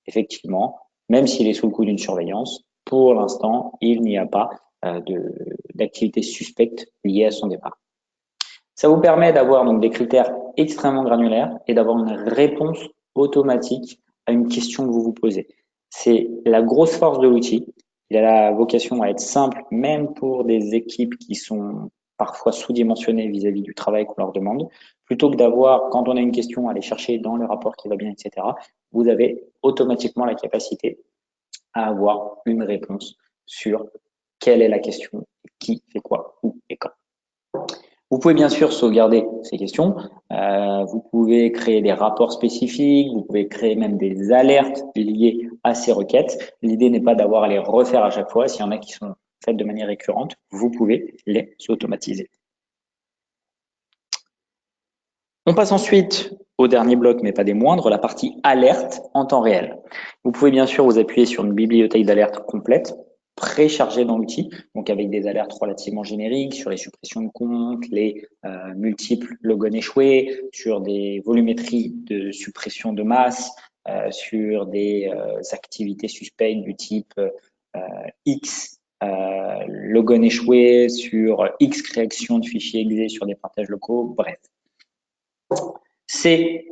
effectivement, même s'il est sous le coup d'une surveillance, pour l'instant, il n'y a pas d'activité suspecte liée à son départ. Ça vous permet d'avoir donc des critères extrêmement granulaires et d'avoir une réponse automatique à une question que vous vous posez. C'est la grosse force de l'outil. Il a la vocation à être simple, même pour des équipes qui sont parfois sous-dimensionnées vis-à-vis du travail qu'on leur demande. Plutôt que d'avoir, quand on a une question, aller chercher dans le rapport qui va bien, etc., vous avez automatiquement la capacité à avoir une réponse sur quelle est la question, qui fait quoi, où et quand. Vous pouvez bien sûr sauvegarder ces questions. Vous pouvez créer des rapports spécifiques. Vous pouvez créer même des alertes liées à ces requêtes. L'idée n'est pas d'avoir à les refaire à chaque fois. S'il y en a qui sont faites de manière récurrente, vous pouvez les automatiser. On passe ensuite au dernier bloc, mais pas des moindres, la partie alerte en temps réel. Vous pouvez bien sûr vous appuyer sur une bibliothèque d'alerte complète, préchargée dans l'outil, donc avec des alertes relativement génériques sur les suppressions de comptes, les multiples logons échoués, sur des volumétries de suppression de masse, sur des activités suspectes du type X logons échoués, sur X création de fichiers exe sur des partages locaux, bref. Ces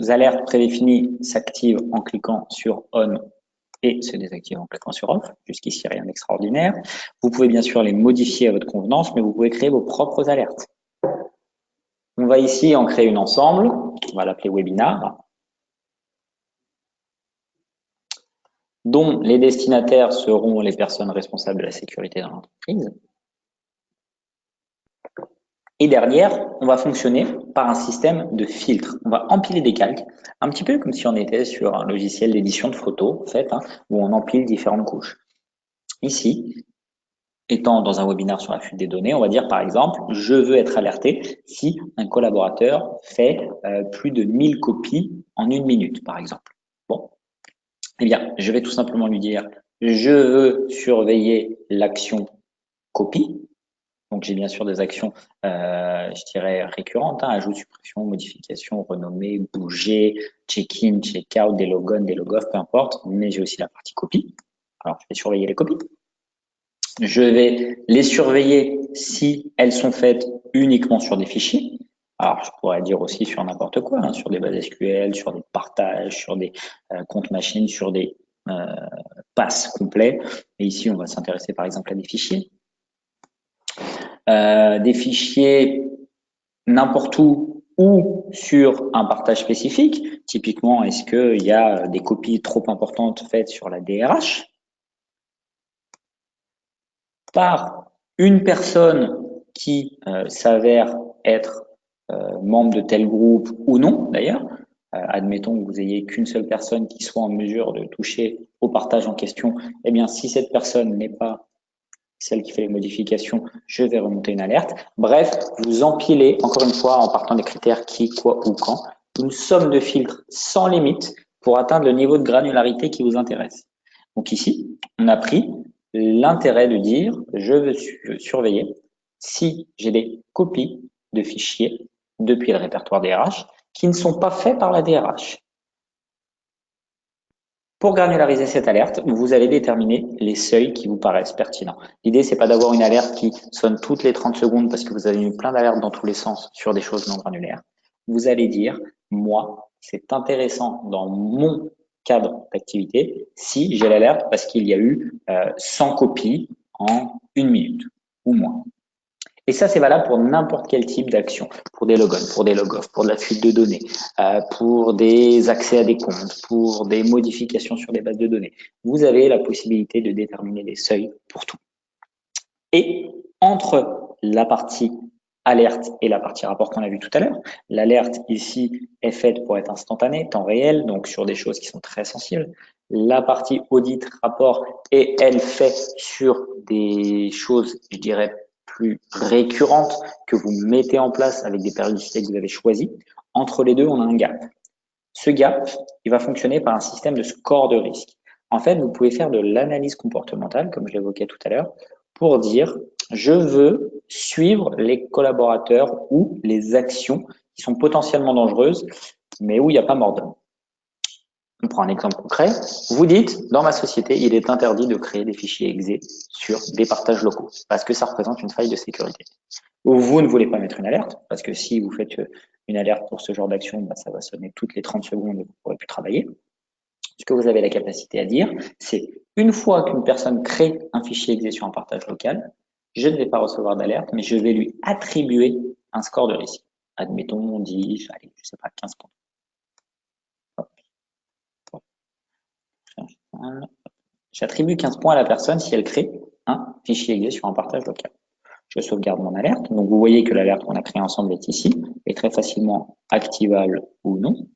alertes prédéfinies s'activent en cliquant sur On et se désactivent en cliquant sur Off. Jusqu'ici, rien d'extraordinaire. Vous pouvez bien sûr les modifier à votre convenance, mais vous pouvez créer vos propres alertes. On va ici en créer une ensemble. On va l'appeler Webinar, dont les destinataires seront les personnes responsables de la sécurité dans l'entreprise. Et derrière, on va fonctionner par un système de filtre. On va empiler des calques, un petit peu comme si on était sur un logiciel d'édition de photos, en fait, où on empile différentes couches. Ici, étant dans un webinaire sur la fuite des données, on va dire par exemple, je veux être alerté si un collaborateur fait plus de 1000 copies en 1 minute, par exemple. Bon, eh bien, je vais tout simplement lui dire, je veux surveiller l'action copie. Donc, j'ai bien sûr des actions, je dirais, récurrentes, ajout, suppression, modification, renommer, bouger, check-in, check-out, des logons, des log-off, peu importe, mais j'ai aussi la partie copie. Alors, je vais surveiller les copies. Je vais les surveiller si elles sont faites uniquement sur des fichiers. Alors, je pourrais dire aussi sur n'importe quoi, sur des bases SQL, sur des partages, sur des comptes machines, sur des passes complets. Et ici, on va s'intéresser par exemple à des fichiers. Des fichiers n'importe où ou sur un partage spécifique. Typiquement, est-ce qu'il y a des copies trop importantes faites sur la DRH par une personne qui s'avère être membre de tel groupe ou non d'ailleurs. Admettons que vous ayez qu'une seule personne qui soit en mesure de toucher au partage en question. Eh bien, si cette personne n'est pas celle qui fait les modifications, je vais remonter une alerte. Bref, vous empilez, encore une fois, en partant des critères qui, quoi ou quand, une somme de filtres sans limite pour atteindre le niveau de granularité qui vous intéresse. Donc ici, on a pris l'intérêt de dire, je veux surveiller si j'ai des copies de fichiers depuis le répertoire DRH qui ne sont pas faits par la DRH. Pour granulariser cette alerte, vous allez déterminer les seuils qui vous paraissent pertinents. L'idée, c'est pas d'avoir une alerte qui sonne toutes les 30 secondes parce que vous avez eu plein d'alertes dans tous les sens sur des choses non granulaires. Vous allez dire, moi, c'est intéressant dans mon cadre d'activité si j'ai l'alerte parce qu'il y a eu 100 copies en 1 minute ou moins. Et ça, c'est valable pour n'importe quel type d'action, pour des logons, pour des log-off, pour de la fuite de données, pour des accès à des comptes, pour des modifications sur des bases de données. Vous avez la possibilité de déterminer des seuils pour tout. Et entre la partie alerte et la partie rapport qu'on a vu tout à l'heure, l'alerte ici est faite pour être instantanée, temps réel, donc sur des choses qui sont très sensibles. La partie audit rapport est, elle, faite sur des choses, je dirais, plus récurrentes que vous mettez en place avec des périodicités que vous avez choisies. Entre les deux, on a un gap. Ce gap, il va fonctionner par un système de score de risque. En fait, vous pouvez faire de l'analyse comportementale, comme je l'évoquais tout à l'heure, pour dire je veux suivre les collaborateurs ou les actions qui sont potentiellement dangereuses, mais où il n'y a pas mort d'homme. On prend un exemple concret. Vous dites, dans ma société, il est interdit de créer des fichiers exe sur des partages locaux parce que ça représente une faille de sécurité. Ou vous ne voulez pas mettre une alerte parce que si vous faites une alerte pour ce genre d'action, bah, ça va sonner toutes les 30 secondes et vous ne pourrez plus travailler. Ce que vous avez la capacité à dire, c'est une fois qu'une personne crée un fichier exe sur un partage local, je ne vais pas recevoir d'alerte, mais je vais lui attribuer un score de risque. Admettons, 10, allez, je sais pas, 15 points. J'attribue 15 points à la personne si elle crée un fichier exe sur un partage local. Je sauvegarde mon alerte. Donc, vous voyez que l'alerte qu'on a créée ensemble est ici, est très facilement activable ou non.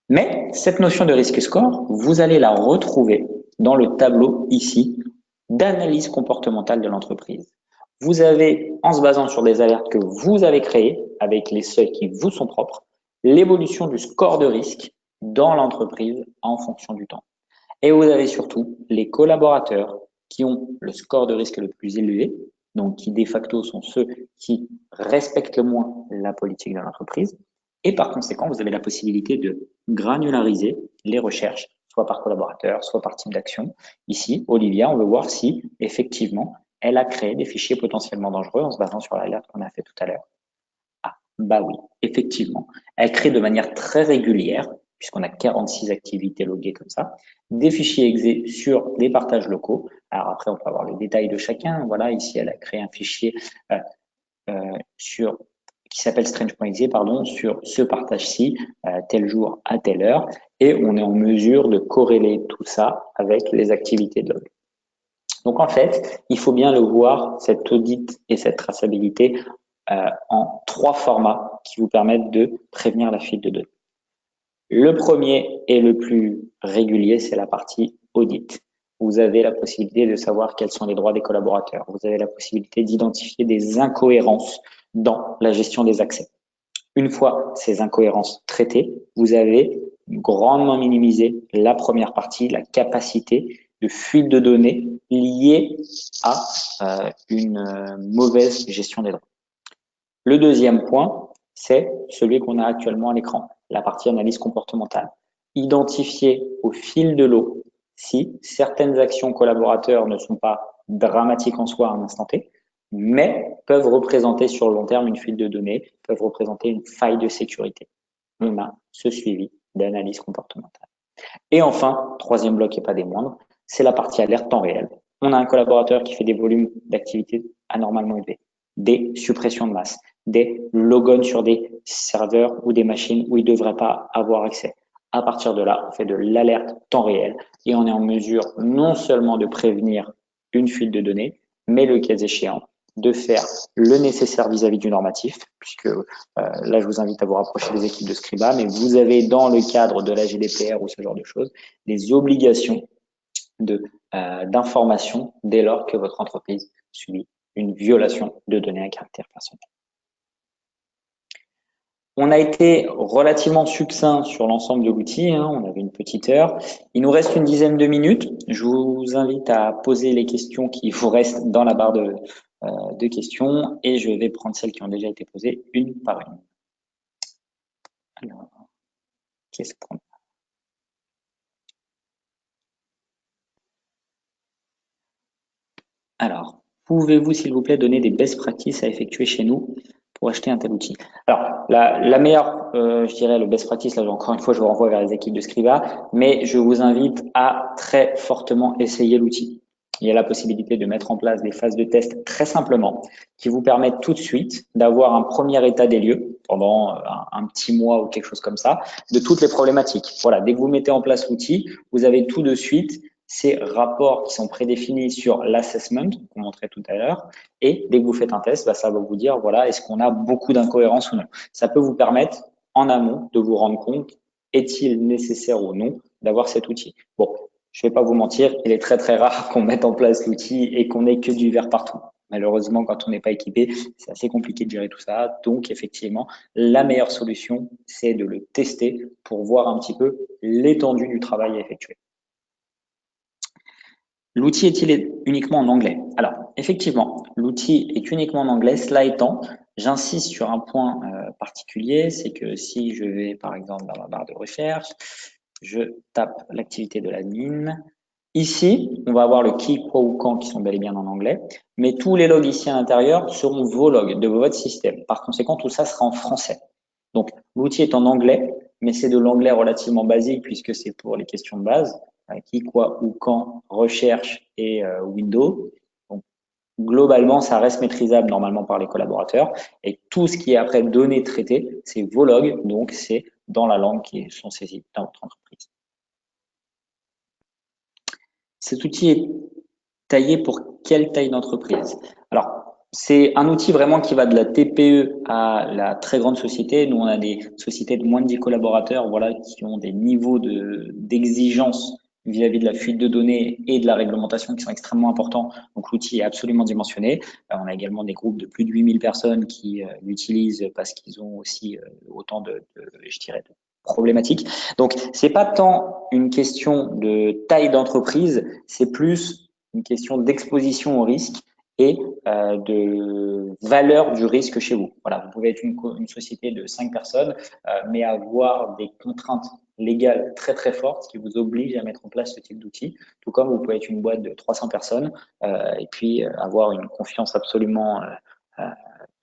Mais cette notion de risque score, vous allez la retrouver dans le tableau ici d'analyse comportementale de l'entreprise. Vous avez, en se basant sur des alertes que vous avez créées, avec les seuils qui vous sont propres, l'évolution du score de risque dans l'entreprise en fonction du temps. Et vous avez surtout les collaborateurs qui ont le score de risque le plus élevé, donc qui de facto sont ceux qui respectent le moins la politique de l'entreprise. Et par conséquent, vous avez la possibilité de granulariser les recherches, soit par collaborateur, soit par type d'action. Ici, Olivia, on veut voir si effectivement elle a créé des fichiers potentiellement dangereux en se basant sur l'alerte qu'on a fait tout à l'heure. Ah, bah oui, effectivement. Elle crée de manière très régulière, puisqu'on a 46 activités loguées comme ça, des fichiers exe sur des partages locaux. Alors après, on peut avoir le détail de chacun. Voilà, ici, elle a créé un fichier qui s'appelle strange.exe, sur ce partage-ci, tel jour à telle heure, et on est en mesure de corréler tout ça avec les activités de log. Donc en fait, il faut bien le voir, cet audit et cette traçabilité, en 3 formats qui vous permettent de prévenir la fuite de données. Le premier et le plus régulier, c'est la partie audit. Vous avez la possibilité de savoir quels sont les droits des collaborateurs. Vous avez la possibilité d'identifier des incohérences dans la gestion des accès. Une fois ces incohérences traitées, vous avez grandement minimisé la première partie, la capacité de fuite de données liée à une mauvaise gestion des droits. Le deuxième point, c'est celui qu'on a actuellement à l'écran, la partie analyse comportementale. Identifier au fil de l'eau si certaines actions collaborateurs ne sont pas dramatiques en soi à un instant T, mais peuvent représenter sur le long terme une fuite de données, peuvent représenter une faille de sécurité. On a ce suivi d'analyse comportementale. Et enfin, troisième bloc et pas des moindres, c'est la partie alerte temps réel. On a un collaborateur qui fait des volumes d'activité anormalement élevés, des suppressions de masse, des logons sur des serveurs ou des machines où il ne devrait pas avoir accès. À partir de là, on fait de l'alerte temps réel et on est en mesure non seulement de prévenir une fuite de données, mais le cas échéant, de faire le nécessaire vis-à-vis du normatif, puisque là, je vous invite à vous rapprocher des équipes de Scriba, mais vous avez dans le cadre de la GDPR ou ce genre de choses, des obligations d'information dès lors que votre entreprise subit une violation de données à caractère personnel. On a été relativement succinct sur l'ensemble de l'outil, hein, on avait une petite heure. Il nous reste une dizaine de minutes. Je vous invite à poser les questions qui vous restent dans la barre de questions et je vais prendre celles qui ont déjà été posées une par une. Alors, qu'est-ce qu'on a? Alors, pouvez-vous, s'il vous plaît, donner des best practices à effectuer chez nous pour acheter un tel outil? Alors, la meilleure, je dirais, le best practice, là, encore une fois, je vous renvoie vers les équipes de Scriba, mais je vous invite à très fortement essayer l'outil. Il y a la possibilité de mettre en place des phases de test très simplement qui vous permettent tout de suite d'avoir un premier état des lieux pendant un petit mois ou quelque chose comme ça, de toutes les problématiques. Voilà, dès que vous mettez en place l'outil, vous avez tout de suite ces rapports qui sont prédéfinis sur l'assessment qu'on montrait tout à l'heure. Et dès que vous faites un test, bah, ça va vous dire, voilà, est-ce qu'on a beaucoup d'incohérences ou non. Ça peut vous permettre, en amont, de vous rendre compte, est-il nécessaire ou non d'avoir cet outil. Bon, je ne vais pas vous mentir, il est très très rare qu'on mette en place l'outil et qu'on ait que du vert partout. Malheureusement, quand on n'est pas équipé, c'est assez compliqué de gérer tout ça. Donc, effectivement, la meilleure solution, c'est de le tester pour voir un petit peu l'étendue du travail à effectuer. L'outil est-il uniquement en anglais? Alors, effectivement, l'outil est uniquement en anglais. Cela étant, j'insiste sur un point particulier, c'est que si je vais, par exemple, dans ma barre de recherche, je tape l'activité de l'admin. Ici, on va avoir le qui, quoi ou quand qui sont bel et bien en anglais, mais tous les logs ici à l'intérieur seront vos logs de votre système. Par conséquent, tout ça sera en français. Donc, l'outil est en anglais, mais c'est de l'anglais relativement basique puisque c'est pour les questions de base, qui, quoi ou quand, recherche et Windows. Donc, globalement, ça reste maîtrisable normalement par les collaborateurs. Et tout ce qui est après données traitées, c'est vos logs, donc c'est dans la langue qui sont saisies dans votre entreprise. Cet outil est taillé pour quelle taille d'entreprise? Alors, c'est un outil vraiment qui va de la TPE à la très grande société. Nous, on a des sociétés de moins de 10 collaborateurs, voilà, qui ont des niveaux d'exigence vis-à-vis de la fuite de données et de la réglementation qui sont extrêmement importants. Donc, l'outil est absolument dimensionné. On a également des groupes de plus de 8000 personnes qui l'utilisent parce qu'ils ont aussi autant je dirais, de problématiques. Donc, c'est pas tant une question de taille d'entreprise, c'est plus une question d'exposition au risque et de valeur du risque chez vous. Voilà, vous pouvez être une société de 5 personnes, mais avoir des contraintes légales très très fortes qui vous obligent à mettre en place ce type d'outil, tout comme vous pouvez être une boîte de 300 personnes et puis avoir une confiance absolument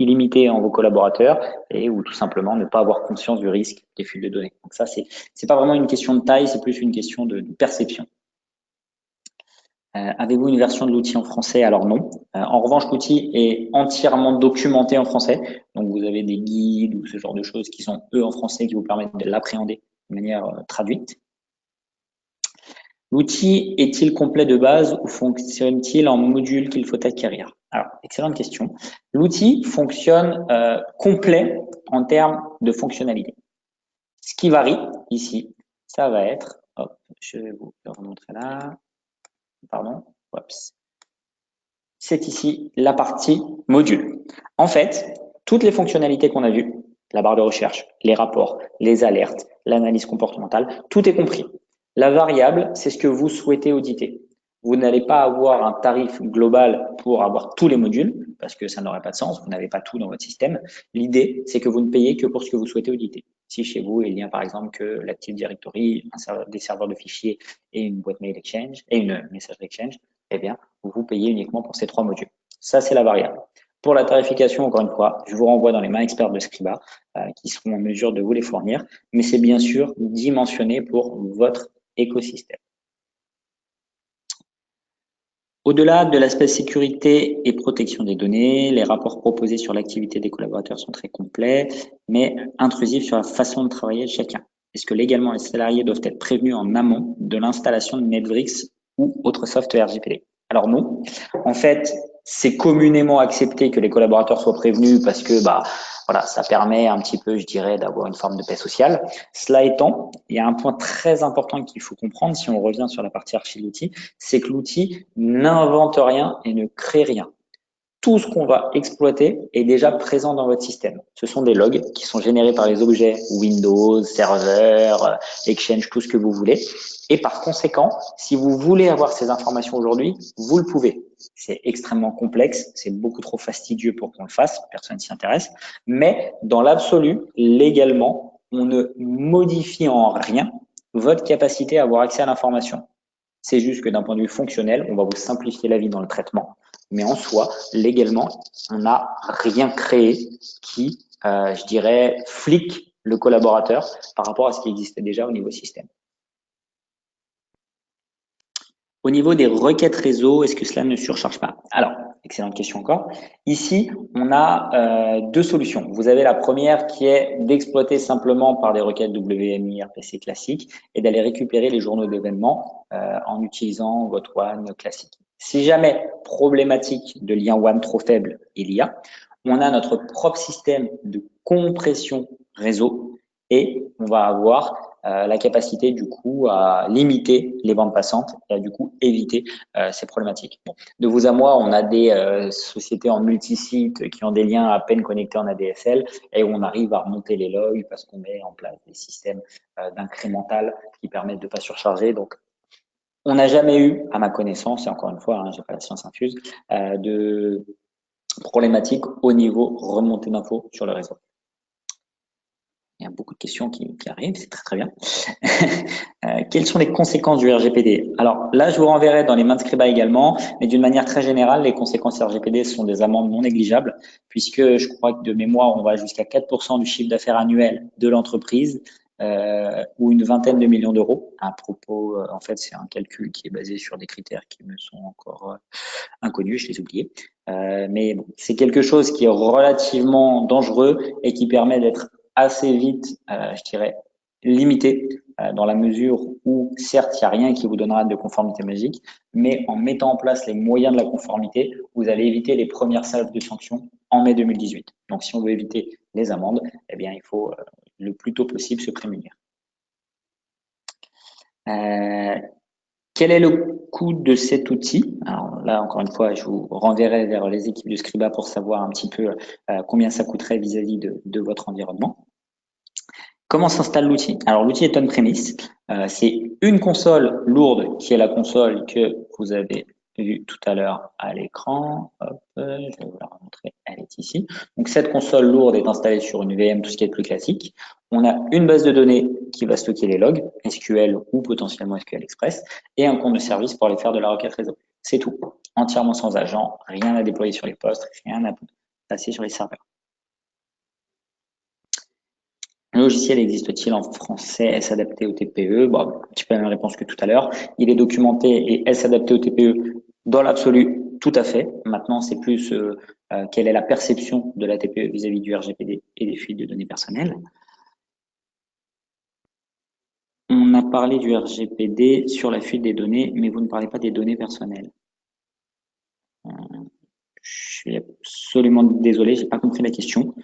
illimitée en vos collaborateurs et ou tout simplement ne pas avoir conscience du risque des fuites de données. Donc ça, c'est pas vraiment une question de taille, c'est plus une question de perception. Avez-vous une version de l'outil en français? Alors non. En revanche, l'outil est entièrement documenté en français. Donc vous avez des guides ou ce genre de choses qui sont eux en français qui vous permettent de l'appréhender de manière traduite. L'outil est-il complet de base ou fonctionne-t-il en module qu'il faut acquérir? Alors, excellente question. L'outil fonctionne complet en termes de fonctionnalité. Ce qui varie ici, ça va être, hop, je vais vous le remontrer là. Pardon, c'est ici la partie module. En fait, toutes les fonctionnalités qu'on a vues, la barre de recherche, les rapports, les alertes, l'analyse comportementale, tout est compris. La variable, c'est ce que vous souhaitez auditer. Vous n'allez pas avoir un tarif global pour avoir tous les modules, parce que ça n'aurait pas de sens, vous n'avez pas tout dans votre système. L'idée, c'est que vous ne payez que pour ce que vous souhaitez auditer. Si chez vous, il y a par exemple que l'Active Directory, des serveurs de fichiers et une boîte mail Exchange, et une messagerie Exchange, eh bien, vous payez uniquement pour ces 3 modules. Ça, c'est la variable. Pour la tarification, encore une fois, je vous renvoie dans les mains expertes de Scriba qui seront en mesure de vous les fournir, mais c'est bien sûr dimensionné pour votre écosystème. Au-delà de l'aspect sécurité et protection des données, les rapports proposés sur l'activité des collaborateurs sont très complets, mais intrusifs sur la façon de travailler de chacun. Est-ce que légalement les salariés doivent être prévenus en amont de l'installation de Netflix ou autre software RGPD? Alors non. En fait, c'est communément accepté que les collaborateurs soient prévenus parce que voilà, ça permet un petit peu, je dirais, d'avoir une forme de paix sociale. Cela étant, il y a un point très important qu'il faut comprendre si on revient sur la partie archi de l'outil, c'est que l'outil n'invente rien et ne crée rien. Tout ce qu'on va exploiter est déjà présent dans votre système. Ce sont des logs qui sont générés par les objets Windows, Server, Exchange, tout ce que vous voulez. Et par conséquent, si vous voulez avoir ces informations aujourd'hui, vous le pouvez. C'est extrêmement complexe, c'est beaucoup trop fastidieux pour qu'on le fasse, personne s'y intéresse. Mais dans l'absolu, légalement, on ne modifie en rien votre capacité à avoir accès à l'information. C'est juste que d'un point de vue fonctionnel, on va vous simplifier la vie dans le traitement. Mais en soi, légalement, on n'a rien créé qui, je dirais, flique le collaborateur par rapport à ce qui existait déjà au niveau système. Au niveau des requêtes réseau, est-ce que cela ne surcharge pas? Alors, excellente question encore. Ici, on a deux solutions. Vous avez la première qui est d'exploiter simplement par des requêtes WMI RPC classiques et d'aller récupérer les journaux d'événements en utilisant votre WAN classique. Si jamais problématique de lien WAN trop faible il y a, on a notre propre système de compression réseau et on va avoir la capacité du coup à limiter les bandes passantes et à du coup éviter ces problématiques. Bon. De vous à moi, on a des sociétés en multisite qui ont des liens à peine connectés en ADSL et où on arrive à remonter les logs parce qu'on met en place des systèmes d'incrémental qui permettent de ne pas surcharger. Donc, on n'a jamais eu, à ma connaissance, et encore une fois, j'ai pas la science infuse, de problématiques au niveau remontée d'infos sur le réseau. Il y a beaucoup de questions qui arrivent, c'est très très bien. Quelles sont les conséquences du RGPD? Alors là, je vous renverrai dans les mains de Scriba également, mais d'une manière très générale, les conséquences RGPD sont des amendes non négligeables, puisque je crois que de mémoire, on va jusqu'à 4% du chiffre d'affaires annuel de l'entreprise, ou une vingtaine de millions d'euros. À propos, en fait, c'est un calcul qui est basé sur des critères qui me sont encore inconnus, je les ai oubliés. Mais bon, c'est quelque chose qui est relativement dangereux et qui permet d'être assez vite, je dirais, limité dans la mesure où, certes, il n'y a rien qui vous donnera de conformité magique, mais en mettant en place les moyens de la conformité, vous allez éviter les premières salves de sanctions en mai 2018. Donc, si on veut éviter les amendes, eh bien, il faut le plus tôt possible se prémunir. Quel est le coût de cet outil? Alors là, encore une fois, je vous renverrai vers les équipes de Scriba pour savoir un petit peu combien ça coûterait vis-à-vis de votre environnement. Comment s'installe l'outil? Alors l'outil est on-premise. C'est une console lourde qui est la console que vous avez vue tout à l'heure à l'écran. Hop, je vais vous la remontrer, elle est ici. Donc cette console lourde est installée sur une VM, tout ce qui est plus classique. On a une base de données qui va stocker les logs, SQL ou potentiellement SQL Express, et un compte de service pour aller faire de la requête réseau. C'est tout. Entièrement sans agent, rien à déployer sur les postes, rien à passer sur les serveurs. Le logiciel existe-t-il en français? Est-ce adapté au TPE? Bon, un petit peu la même réponse que tout à l'heure. Il est documenté et est-ce adapté au TPE? Dans l'absolu, tout à fait. Maintenant, c'est plus quelle est la perception de la TPE vis-à-vis du RGPD et des fuites de données personnelles. On a parlé du RGPD sur la fuite des données, mais vous ne parlez pas des données personnelles. Je suis absolument désolé, j'ai pas compris la question.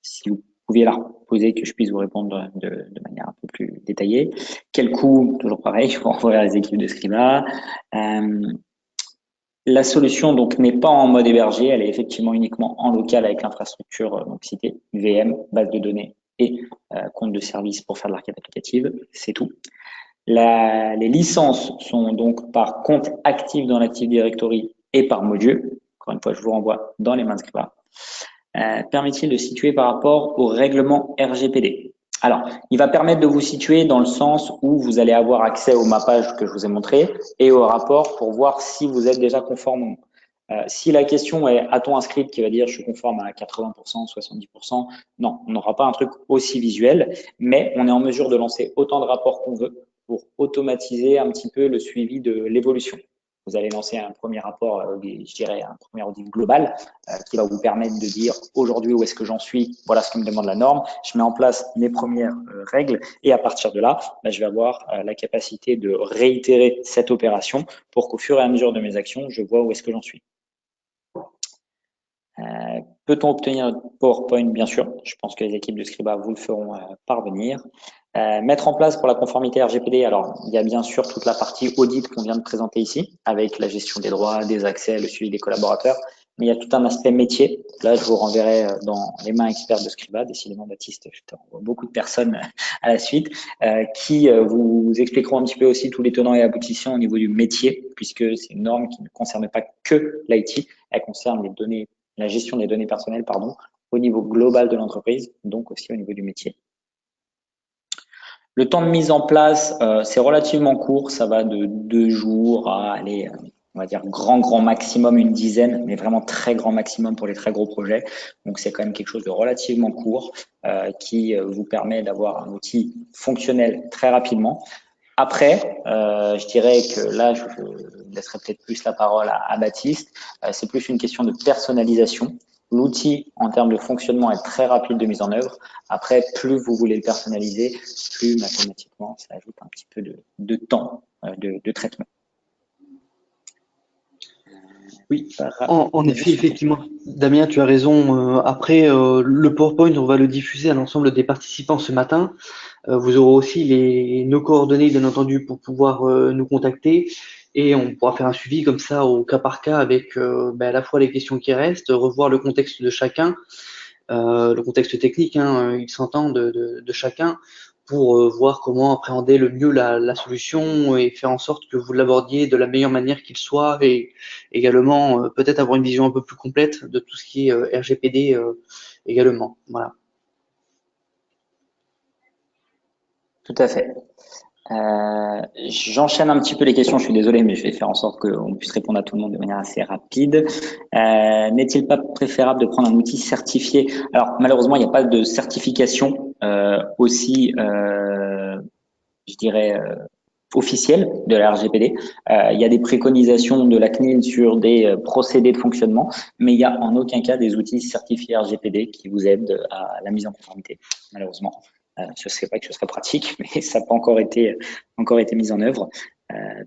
Si vous pouviez la reposer, que je puisse vous répondre de manière un peu plus détaillée. Quel coût? Toujours pareil, je vous renvoie à les équipes de Scriba. La solution donc n'est pas en mode hébergé, elle est effectivement uniquement en local avec l'infrastructure donc citée, VM, base de données et compte de service pour faire de l'arcade applicative, c'est tout. Les licences sont donc par compte actif dans l'Active Directory et par module. Encore une fois, je vous renvoie dans les mains de Scriba. Permet-il de situer par rapport au règlement RGPD? Alors, il va permettre de vous situer dans le sens où vous allez avoir accès au mappage que je vous ai montré et au rapport pour voir si vous êtes déjà conforme ou non. Si la question est a-t-on un script qui va dire je suis conforme à 80%, 70%, non, on n'aura pas un truc aussi visuel, mais on est en mesure de lancer autant de rapports qu'on veut pour automatiser un petit peu le suivi de l'évolution. Vous allez lancer un premier rapport, je dirais un premier audit global qui va vous permettre de dire aujourd'hui où est-ce que j'en suis, voilà ce que me demande la norme, je mets en place mes premières règles et à partir de là, je vais avoir la capacité de réitérer cette opération pour qu'au fur et à mesure de mes actions, je vois où est-ce que j'en suis. Peut-on obtenir un PowerPoint? Bien sûr. Je pense que les équipes de Scriba vous le feront parvenir. Mettre en place pour la conformité RGPD, alors il y a bien sûr toute la partie audit qu'on vient de présenter ici, avec la gestion des droits, des accès, le suivi des collaborateurs, mais il y a tout un aspect métier. Là, je vous renverrai dans les mains expertes de Scriba, décidément Baptiste, je te renvoie beaucoup de personnes à la suite, qui vous expliqueront un petit peu aussi tous les tenants et aboutissants au niveau du métier, puisque c'est une norme qui ne concerne pas que l'IT, elle concerne les données, la gestion des données personnelles, pardon, au niveau global de l'entreprise, donc aussi au niveau du métier. Le temps de mise en place, c'est relativement court, ça va de 2 jours à aller, on va dire grand maximum une dizaine, mais vraiment très grand maximum pour les très gros projets. Donc c'est quand même quelque chose de relativement court qui vous permet d'avoir un outil fonctionnel très rapidement. Après, je dirais que là, je laisserai peut-être plus la parole à Baptiste. C'est plus une question de personnalisation. L'outil, en termes de fonctionnement, est très rapide de mise en œuvre. Après, plus vous voulez le personnaliser, plus mathématiquement, ça ajoute un petit peu de temps de traitement. Oui, en effet, effectivement, Damien, tu as raison. Après, le PowerPoint, on va le diffuser à l'ensemble des participants ce matin. Vous aurez aussi nos coordonnées, bien entendu, pour pouvoir nous contacter. Et on pourra faire un suivi comme ça au cas par cas avec à la fois les questions qui restent, revoir le contexte de chacun, le contexte technique, hein, il s'entend de chacun, pour voir comment appréhender le mieux la solution et faire en sorte que vous l'abordiez de la meilleure manière qu'il soit et également peut-être avoir une vision un peu plus complète de tout ce qui est RGPD également. Voilà. Tout à fait. J'enchaîne un petit peu les questions, je suis désolé, mais je vais faire en sorte qu'on puisse répondre à tout le monde de manière assez rapide. N'est-il pas préférable de prendre un outil certifié? Alors malheureusement, il n'y a pas de certification aussi, je dirais, officielle de la RGPD. Il y a des préconisations de la CNIL sur des procédés de fonctionnement, mais il n'y a en aucun cas des outils certifiés RGPD qui vous aident à la mise en conformité, malheureusement. Je ne sais pas que ce serait pratique, mais ça n'a pas encore été mis en œuvre.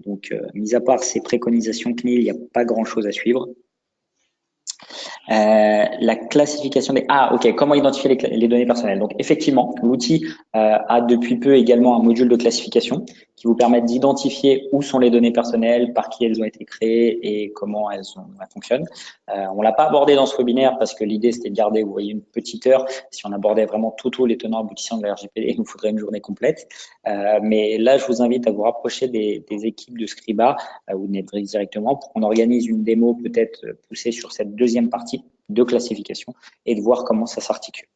Donc, mis à part ces préconisations CNIL, il n'y a pas grand-chose à suivre. La classification des... Ah, ok, comment identifier les données personnelles? Donc, effectivement, l'outil a depuis peu également un module de classification qui vous permet d'identifier où sont les données personnelles, par qui elles ont été créées et comment elles fonctionnent. On l'a pas abordé dans ce webinaire parce que l'idée, c'était de garder, vous voyez, une petite heure. Si on abordait vraiment tous les tenants aboutissants de la RGPD, il nous faudrait une journée complète. Mais là, je vous invite à vous rapprocher des équipes de Scriba ou de Netflix directement pour qu'on organise une démo peut-être poussée sur cette deuxième partie de classification et de voir comment ça s'articule.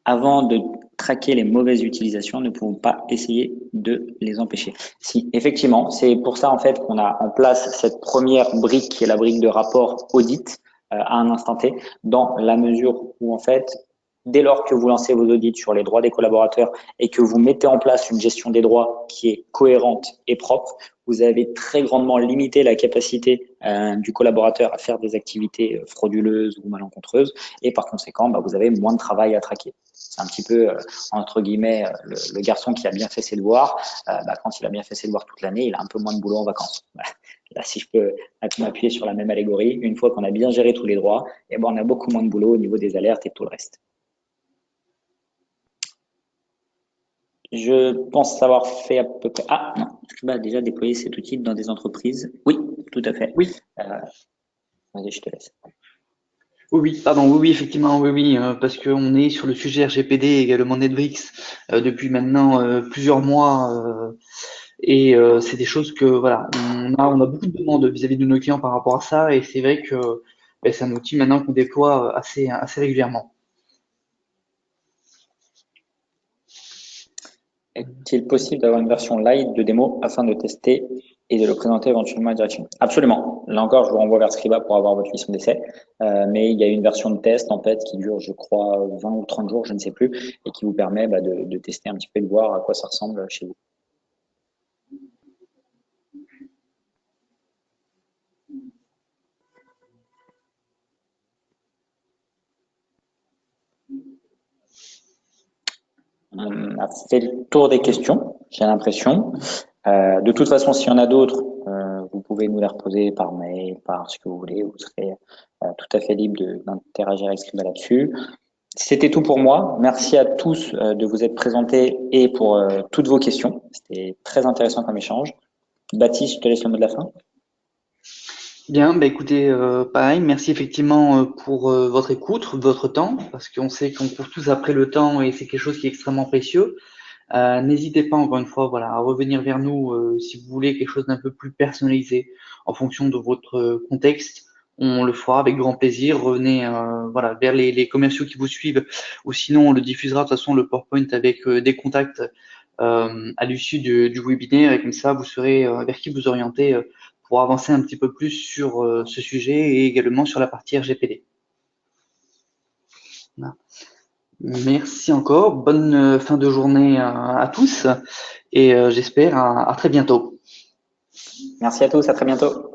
Avant de traquer les mauvaises utilisations, ne pouvons pas essayer de les empêcher. Si, effectivement, c'est pour ça en fait qu'on a en place cette première brique qui est la brique de rapport audit à un instant T, dans la mesure où en fait, dès lors que vous lancez vos audits sur les droits des collaborateurs et que vous mettez en place une gestion des droits qui est cohérente et propre, vous avez très grandement limité la capacité du collaborateur à faire des activités frauduleuses ou malencontreuses et par conséquent, vous avez moins de travail à traquer. C'est un petit peu, entre guillemets, le garçon qui a bien fait ses devoirs. Quand il a bien fait ses devoirs toute l'année, il a un peu moins de boulot en vacances. Là, si je peux m'appuyer sur la même allégorie, une fois qu'on a bien géré tous les droits, on a beaucoup moins de boulot au niveau des alertes et tout le reste. Je pense savoir fait à peu près. Ah non, Scriba a déjà déployé cet outil dans des entreprises. Oui, tout à fait. Oui. Vas-y, je te laisse. Oui, pardon, oui, effectivement, oui, parce qu'on est sur le sujet RGPD et également Netflix depuis maintenant plusieurs mois et c'est des choses que voilà, on a beaucoup de demandes vis-à-vis de nos clients par rapport à ça et c'est vrai que c'est un outil maintenant qu'on déploie assez régulièrement. Est-il possible d'avoir une version light de démo afin de tester et de le présenter éventuellement à la direction? Absolument. Là encore, je vous renvoie vers Scriba pour avoir votre mission d'essai. Mais il y a une version de test en fait qui dure, je crois, 20 ou 30 jours, je ne sais plus, et qui vous permet de tester un petit peu et de voir à quoi ça ressemble chez vous. On a fait le tour des questions, j'ai l'impression. De toute façon, s'il y en a d'autres, vous pouvez nous les reposer par mail, par ce que vous voulez. Vous serez tout à fait libre d'interagir avec Scriba là-dessus. C'était tout pour moi. Merci à tous de vous être présentés et pour toutes vos questions. C'était très intéressant comme échange. Baptiste, je te laisse le mot de la fin. Bien, bah écoutez, pareil, merci effectivement pour votre écoute, votre temps, parce qu'on sait qu'on court tous après le temps et c'est quelque chose qui est extrêmement précieux. N'hésitez pas encore une fois, voilà, à revenir vers nous si vous voulez quelque chose d'un peu plus personnalisé en fonction de votre contexte. On le fera avec grand plaisir. Revenez voilà, vers les commerciaux qui vous suivent, ou sinon on le diffusera de toute façon le PowerPoint avec des contacts à l'issue du webinaire, et comme ça vous saurez vers qui vous orienter pour avancer un petit peu plus sur ce sujet et également sur la partie RGPD. Voilà. Merci encore, bonne fin de journée à tous et j'espère à très bientôt. Merci à tous, à très bientôt.